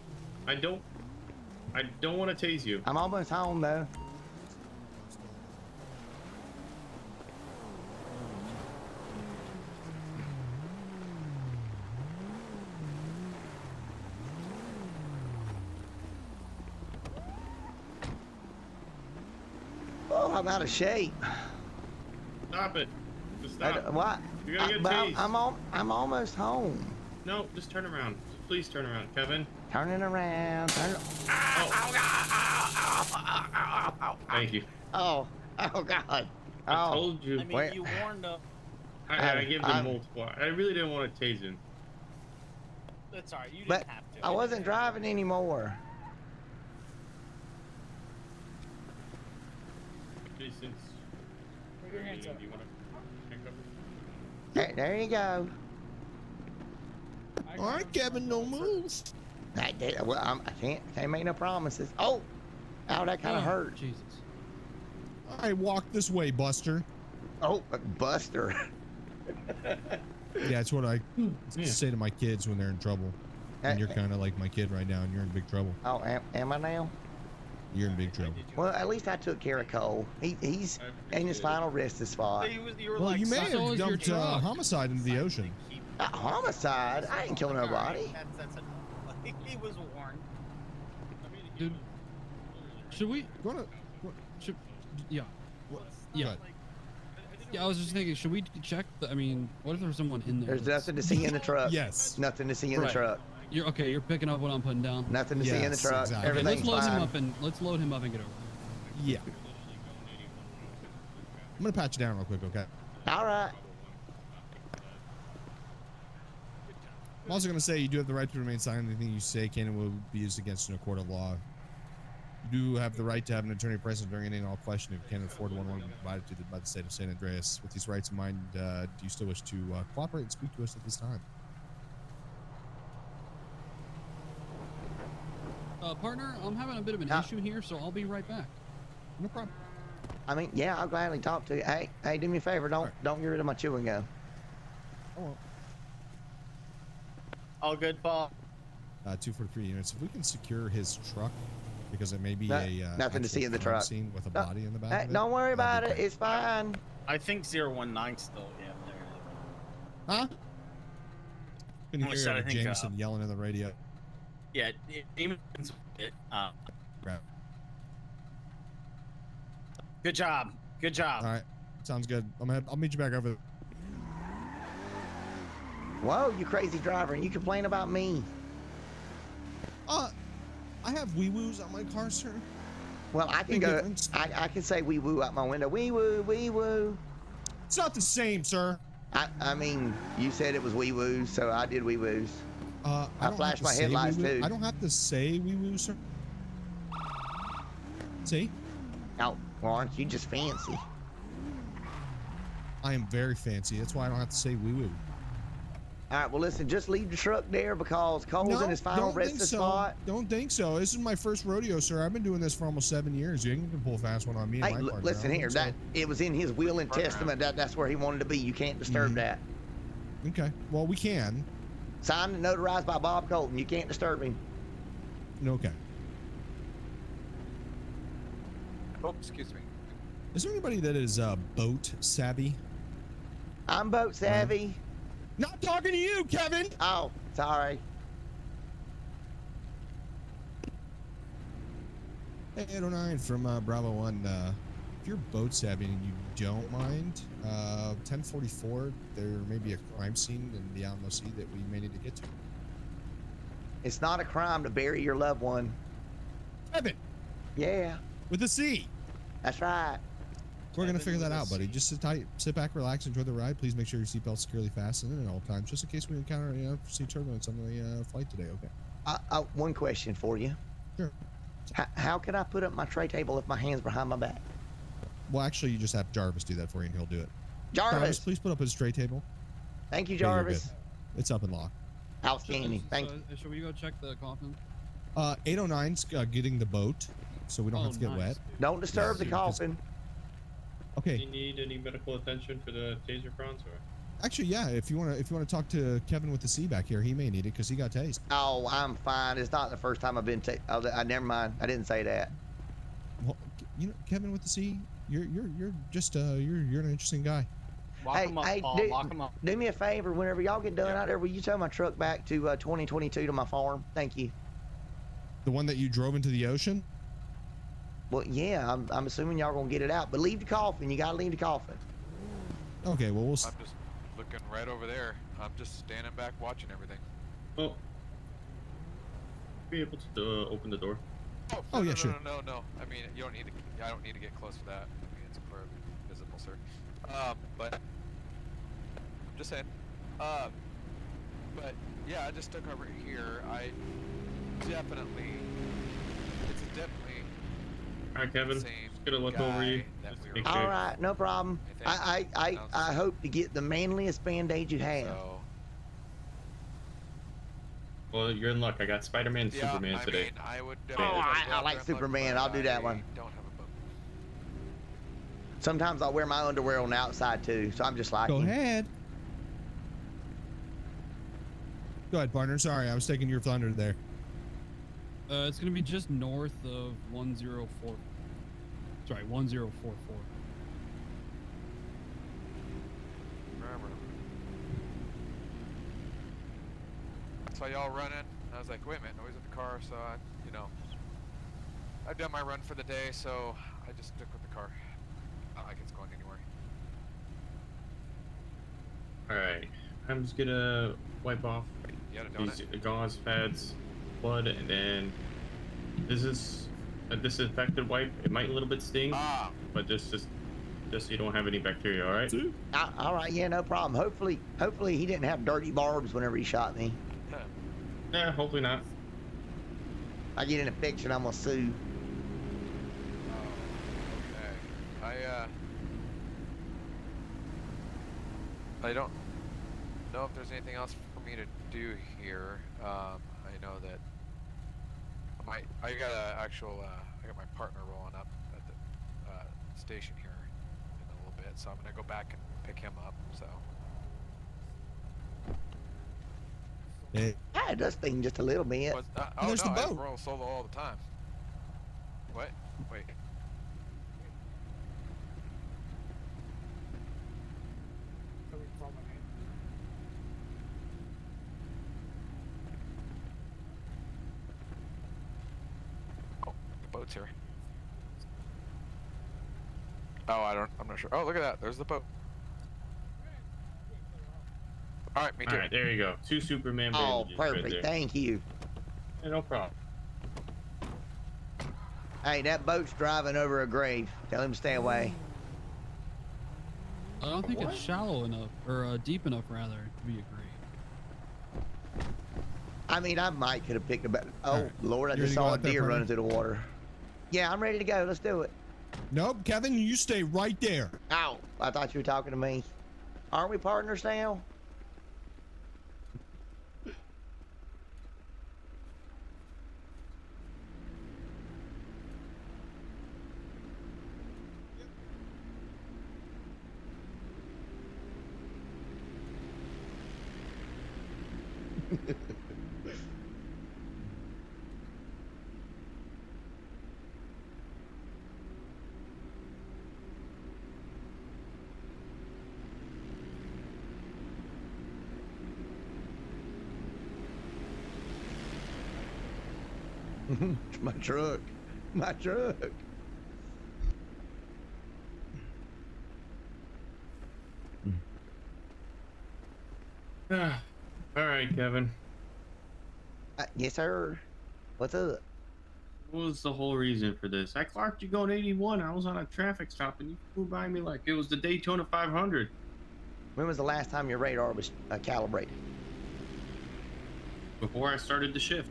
I don't want to tase you. I'm almost home though. Oh, I'm out of shape. Stop it. Just stop. What? You're gonna get But tased. I'm almost home. No, just turn around. Please turn around, Kevin. Turning around. Thank you. Oh God. I Oh. told you. I mean, you warned him. I gave them multiple. I really didn't want to tase him. That's alright. You didn't But have to. I wasn't driving anymore. Okay, since. Put your hands up. You wanna handcuff him? There you go. All right, Kevin, no moves. Well, I can't make no promises. Oh, that kind of hurt. Jesus. All right, walk this way, Buster. Oh, Buster. Yeah, that's what I Yeah. say to my kids when they're in trouble. And you're kind of like my kid right now, and you're in big trouble. Oh, am I now? You're in big trouble. Well, at least I took care of Cole. He's in his final resting spot. You were Well, like, you may so have is your dumped truck. homicide into the ocean. Homicide? I didn't kill nobody. That's enough. He was warned. Dude, should we? Gonna, Should, yeah. What? Yeah. Yeah, I was just thinking, should we check what if there's someone in there? There's nothing to see in the truck. yes. Nothing to see in the Right. truck. You're okay, you're picking up what I'm putting down. Nothing to see in the Yes, truck. exactly. Okay, let's Everything's load fine. him up and get over. Yeah. I'm gonna pat you down real quick, okay? All right. I'm also gonna say you do have the right to remain silent. Anything you say can and will be used against you in a court of law. You do have the right to have an attorney present during any and all question if you can't afford one be provided to by the state of San Andreas. With these rights in mind, do you still wish to cooperate and speak to us at this time? Partner, I'm having a bit of an issue here, so I'll be right back. No problem. I mean, yeah, I'll gladly talk to you. Hey, do me a favor. Don't get rid of my chewing gum. Oh, All good, Paul. 243 units. If we can secure his truck, because it may be Nothing to see in the crime truck. scene with a No, body in the back. Hey, of it, don't worry that'd about be it. great. It's fine. I think 019 still, yeah, there. Huh? Can Oh, hear shit, I think, Jameson yelling in the radio. Yeah, even Right. good job. Good job. All right, sounds good. I'll meet you back over. Whoa, you crazy driver. And you complain about me. I have wee woos on my car, sir. Well, I can Big go. difference. I can say wee woo out my window. Wee woo, wee woo. It's not the same, sir. I mean, you said it was wee woo, so I did wee woos. I don't flashed have to my say headlights, wee woo. too. I don't have to say wee woo, sir. See, Oh, well, aren't you just fancy? I am very fancy. That's why I don't have to say wee woo. All right, well, listen, just leave the truck there because Cole's in his final resting spot. Don't think so. This is my first rodeo, sir. I've been doing this for almost 7 years. You ain't gonna pull a fast one on me. Hey, and my partner. listen I don't here. think That it was in his will and testament that that's where he wanted to be. You can't disturb Mhm. that. so. Okay. Well, we can. Signed and notarized by Bob Colton. You can't disturb him. Okay. Oh, excuse me. Is there anybody that is boat savvy? I'm boat savvy. Not talking to you, Kevin. Oh, sorry. Hey, 809 from Bravo 1. If you're boat savvy and you don't mind, 1044, there may be a crime scene in the Alamo Sea that we may need to get to. It's not a crime to bury your loved one. Kevin, Yeah, with the C. that's right. We're going to Kevin figure that with a out, buddy. C. Just sit back, relax, enjoy the ride. Please make sure your seatbelt's securely fastened at all times, just in case we encounter sea turbulence on the flight today, okay? One question for you. Sure. How can I put up my tray table if my hand's behind my back? Well, actually, you just have Jarvis do that for you, and he'll do it. Jarvis, please put up his tray table. thank you, Okay, you're Jarvis. good. It's up and locked. Outstanding. Thank you. Should we go check the coffin? 809's getting the boat, so we don't have to get nice. wet. Don't disturb the Yeah, coffin. Do Okay. you need any medical attention for the taser crowns? Or? Actually, yeah. If you want to talk to Kevin with the C back here, he may need it because he got tased. Oh, I'm fine. It's not the first time I've been. Never mind. I didn't say that. Well, you know, Kevin with the C, you're just you're an interesting guy. Lock him up, Paul. Lock him up. Do me a favor. Whenever y'all get done out there, will you tow my truck back to 2022 to my farm? Thank you. The one that you drove into the ocean. Well, yeah, I'm assuming y'all gonna get it out, but leave the coffin. You gotta leave the coffin. Okay, well, we'll. I'm just looking right over there. I'm just standing back watching everything. Well, be able to open the door. Oh, yeah, sure. No. I mean, you don't need to. I don't need to get close to that. I mean, it's clearly visible, sir. But I'm just saying. But yeah, I just took over here. It's definitely. All right, Kevin. Just gonna look over you. All right, no problem. I hope to get the manliest band-aid you have. So, well, you're in luck. I got Spider-Man and Superman today. Mean, I would. I like Superman. I'll do that one. Don't have a boat. Sometimes I'll wear my underwear on the outside too, so I'm just like. Go ahead. Go ahead, partner. Sorry, I was taking your thunder there. It's gonna be just north of 104. Sorry, 1044. Remember. I saw y'all running. I was like, wait a minute, nobody's in the car. So I've done my run for the day, so I just stick with the car. Not like it's going anywhere. All right, I'm just gonna wipe off these gauze pads, blood, and then this is a disinfectant wipe. It might a little bit sting, but just so you don't have any bacteria. All right. All right, yeah, no problem. Hopefully he didn't have dirty barbs whenever he shot me. Yeah, hopefully not. I get in a picture and I'm gonna sue. Okay. I don't know if there's anything else for me to do here. I know that I got my partner rolling up at the station here in a little bit, so I'm gonna go back and pick him up. So. Hey. Yeah, it does sting just a little bit. There's the boat. I roll solo all the time. What? Wait. Oh, the boat's here. Oh, I'm not sure. Oh, look at that. There's the boat. All right, me too. All right, there you go. 2 Superman Oh, bandages perfect. right there. Thank you. Yeah, no problem. Hey, that boat's driving over a grave. Tell him to stay away. I don't think it's shallow enough, or deep enough, rather, to be a grave. I mean, I might could have picked a better. Oh, right. Lord, I just saw a deer running through the water. Yeah, I'm ready to go. Let's do it. Nope, Kevin, you stay right there. Ow, I thought you were talking to me. Aren't we partners now? My truck. My truck. All right, Kevin. Yes, sir. What's up? What was the whole reason for this? I clocked you going 81. I was on a traffic stop and you flew by me like it was the Daytona 500. When was the last time your radar was calibrated? Before I started the shift.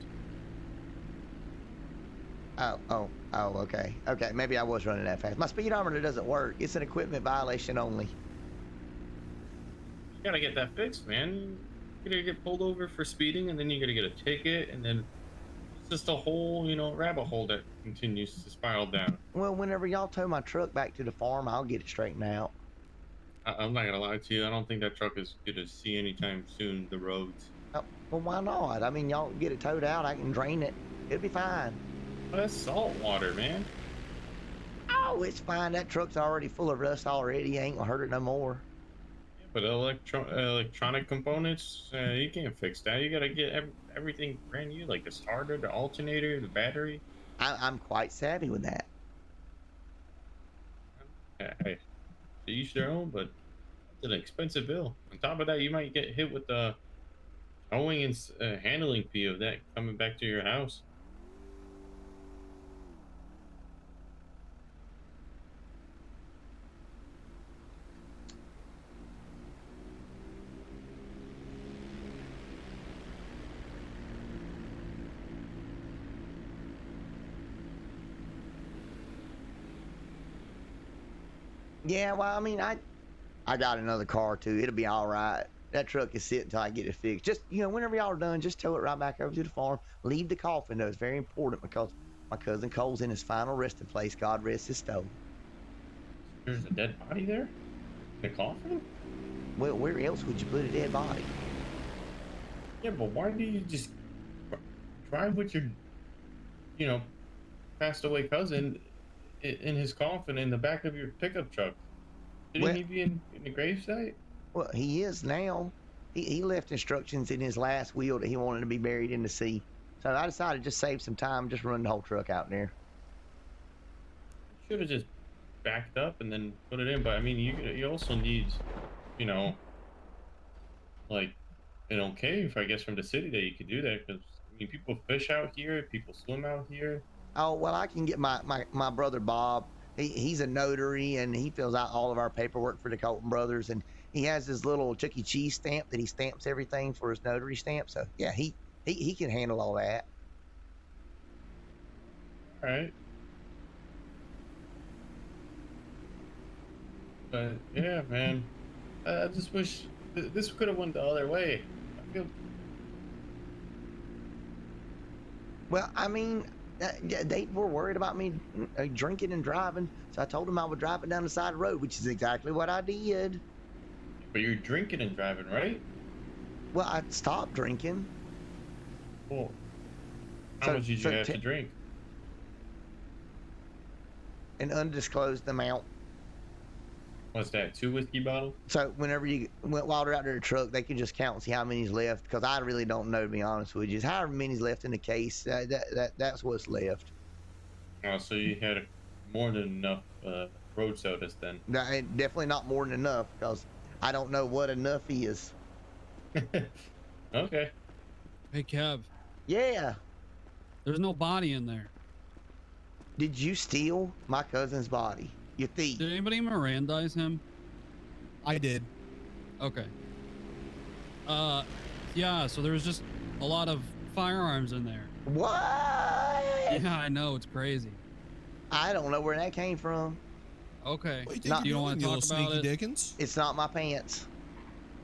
Oh, okay. Okay, maybe I was running that fast. My speedometer doesn't work. It's an equipment violation only. You gotta get that fixed, man. You're gonna get pulled over for speeding, and then you're gonna get a ticket, and then it's just a whole, rabbit hole that continues to spiral down. Well, whenever y'all tow my truck back to the farm, I'll get it straightened out. I'm not gonna lie to you. I don't think that truck is gonna see anytime soon the roads. Oh, well, why not? I mean, y'all get it towed out. I can drain it. It'll be fine. Oh, that's salt water, man. Oh, it's fine. That truck's already full of rust already. Ain't gonna hurt it no more. But electronic components, you can't fix that. You gotta get everything brand new, like the starter, the alternator, the battery. I'm quite savvy with that. Hey, to each their own, but It's an expensive bill. On top of that, you might get hit with the towing and handling fee of that coming back to your house. Yeah, well, I mean, I got another car too. It'll be all right. That truck is sitting until I get it fixed. Just, whenever y'all are done, just tow it right back over to the farm. Leave the coffin, though. It's very important because my cousin Cole's in his final resting place. God rest his soul. There's a dead body there? In the coffin? Well, where else would you put a dead body? Yeah, but why do you just drive with your, passed away cousin in his coffin in the back of your pickup truck? Didn't he be in the gravesite? Well, he is now. He left instructions in his last will that he wanted to be buried in the sea. So I decided to just save some time, just run the whole truck out there. Should have just backed up and then put it in. But I mean, you also need, like an okay, I guess, from the city that you could do that, because I mean, people fish out here, people swim out here. Oh, well, I can get my brother Bob. He's a notary, and he fills out all of our paperwork for the Colton Brothers, and he has his little Chuck E. Cheese stamp that he stamps everything for his notary stamp. So yeah, he can handle all that. All right. But yeah, man, I just wish this could have went the other way. I feel. Well, I mean, they were worried about me drinking and driving, so I told them I would drive it down the side of the road, which is exactly what I did. But you're drinking and driving, right? Well, I stopped drinking. Cool. How much did you have to drink? An undisclosed amount. What's that, 2 whiskey bottles? So whenever while they're out there in the truck, they can just count and see how many's left, because I really don't know, to be honest with you. It's however many's left in the case, that's what's left. Oh, so you had more than enough road sodas then? No, definitely not more than enough, because I don't know what enough is. Okay. Hey, Kev. Yeah. There's no body in there. Did you steal my cousin's body? You thief. Did anybody Mirandize him? I did. Okay. Yeah, so there was just a lot of firearms in there. What? Yeah, I know, it's crazy. I don't know where that came from. Okay. What you don't want to talk about it? Dickens? It's not my pants.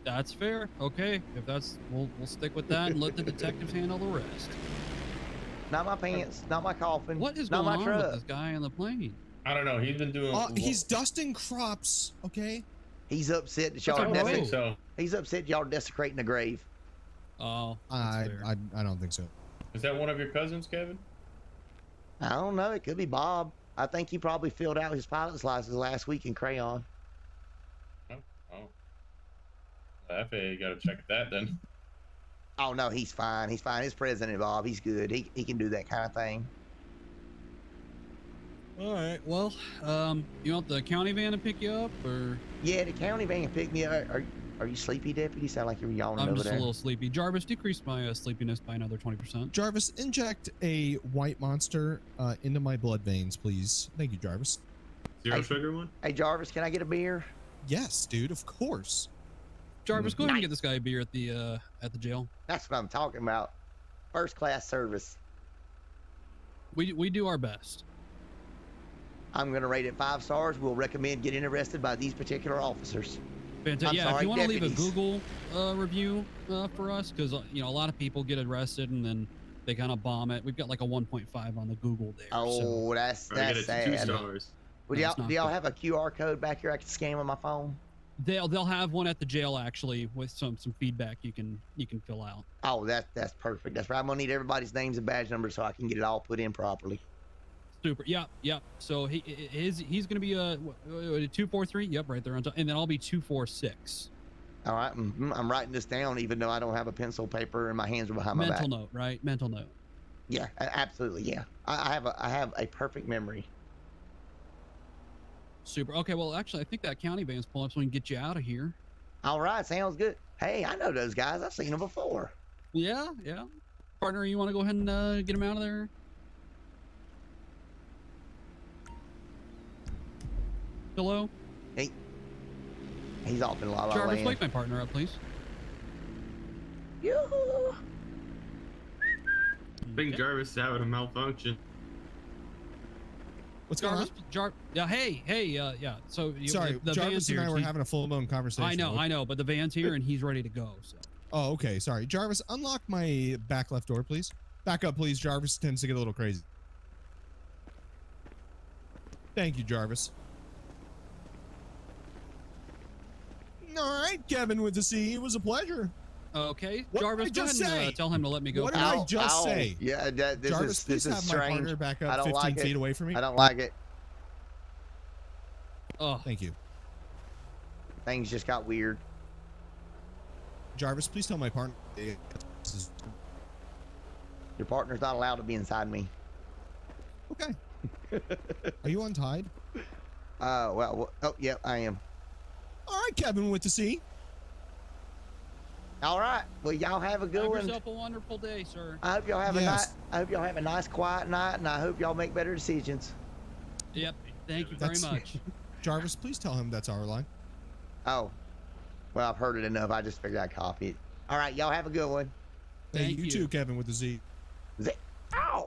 That's fair. Okay. If that's, we'll stick with that and let the detectives handle the rest. Not my pants, not my coffin. What is not going my on truck. with this guy on the plane? I don't know. He's been doing. He's dusting crops. Okay. He's upset that y'all. I don't think so. He's upset y'all desecrating the grave. Oh. I don't think so. Is that one of your cousins, Kevin? I don't know. It could be Bob. I think he probably filled out his pilot's license last week in crayon. Oh. The FAA got to check that then. Oh no, he's fine. He's fine. He's President Bob. He's good. He can do that kind of thing. All right. Well, you want the county van to pick you up, or? Yeah, the county van can pick me up. Are you sleepy, deputy? Sound like you're yawning over there. I'm just a little sleepy. Jarvis, decrease my sleepiness by another 20%. Jarvis, inject a white monster into my blood veins, please. Thank you, Jarvis. Zero sugar one? Hey, Jarvis, can I get a beer? Yes, dude, of course. Jarvis, go ahead and get this guy a beer at the jail. That's what I'm talking about. First class service. We do our best. I'm gonna rate it 5 stars. We'll recommend getting arrested by these particular officers. Fantastic. Yeah, sorry, if you want to leave a deputies. Google review for us, because a lot of people get arrested and then they kind of bomb it. We've got like a 1.5 on the Google there. Oh, so. that's Get sad. 2 stars. Well, do y'all have a QR code back here I can scan on my phone? They'll have one at the jail actually with some feedback you can fill out. Oh, that's perfect. That's right. I'm gonna need everybody's names and badge numbers so I can get it all put in properly. Super. Yep. So he's gonna be 243. Yep, right there on top. And then I'll be 246. All right. I'm writing this down even though I don't have a pencil, paper, and my hands are behind my back. Mental note, right? Mental note. Yeah, absolutely. Yeah, I have a perfect memory. Super. Okay. Well, actually, I think that county van's pulling up so we can get you out of here. All right, sounds good. Hey, I know those guys. I've seen them before. Yeah. Partner, you want to go ahead and get him out of there? Hello? Hey. He's off in La La Jarvis, Land. wake my partner up, please. Yoo-hoo. I think Jarvis is having a malfunction. What's going on? Yeah, hey, yeah. So Sorry, the Jarvis van's and here. I were having a full-blown conversation. I know, but the van's here and he's ready to go. So. Oh, okay. Sorry, Jarvis. Unlock my back left door, please. Back up, please. Jarvis tends to get a little crazy. Thank you, Jarvis. All right, Kevin with the C. It was a pleasure. Okay, What Jarvis, did I go just ahead and say? tell him to let me go. What did I just say? Yeah, this Jarvis, is please this have is my strange. partner back I up don't 15 like feet it. away from me. I don't like it. Oh, Thank you. Things just got weird. Jarvis, please tell my partner. Your partner's not allowed to be inside me. Okay. Are you untied? Well, oh, yeah, I am. All right, Kevin with the C. All right. Well, y'all have a good have one. yourself a wonderful day, sir. I hope y'all have Yes. I hope y'all have a nice, quiet night, and I hope y'all make better decisions. Yep. Thank you very much. Jarvis, please tell him that's our line. Oh, well, I've heard it enough. I just figured I'd copy it. All right, y'all have a good one. Hey, Thank you you. too, Kevin with the Z. Z.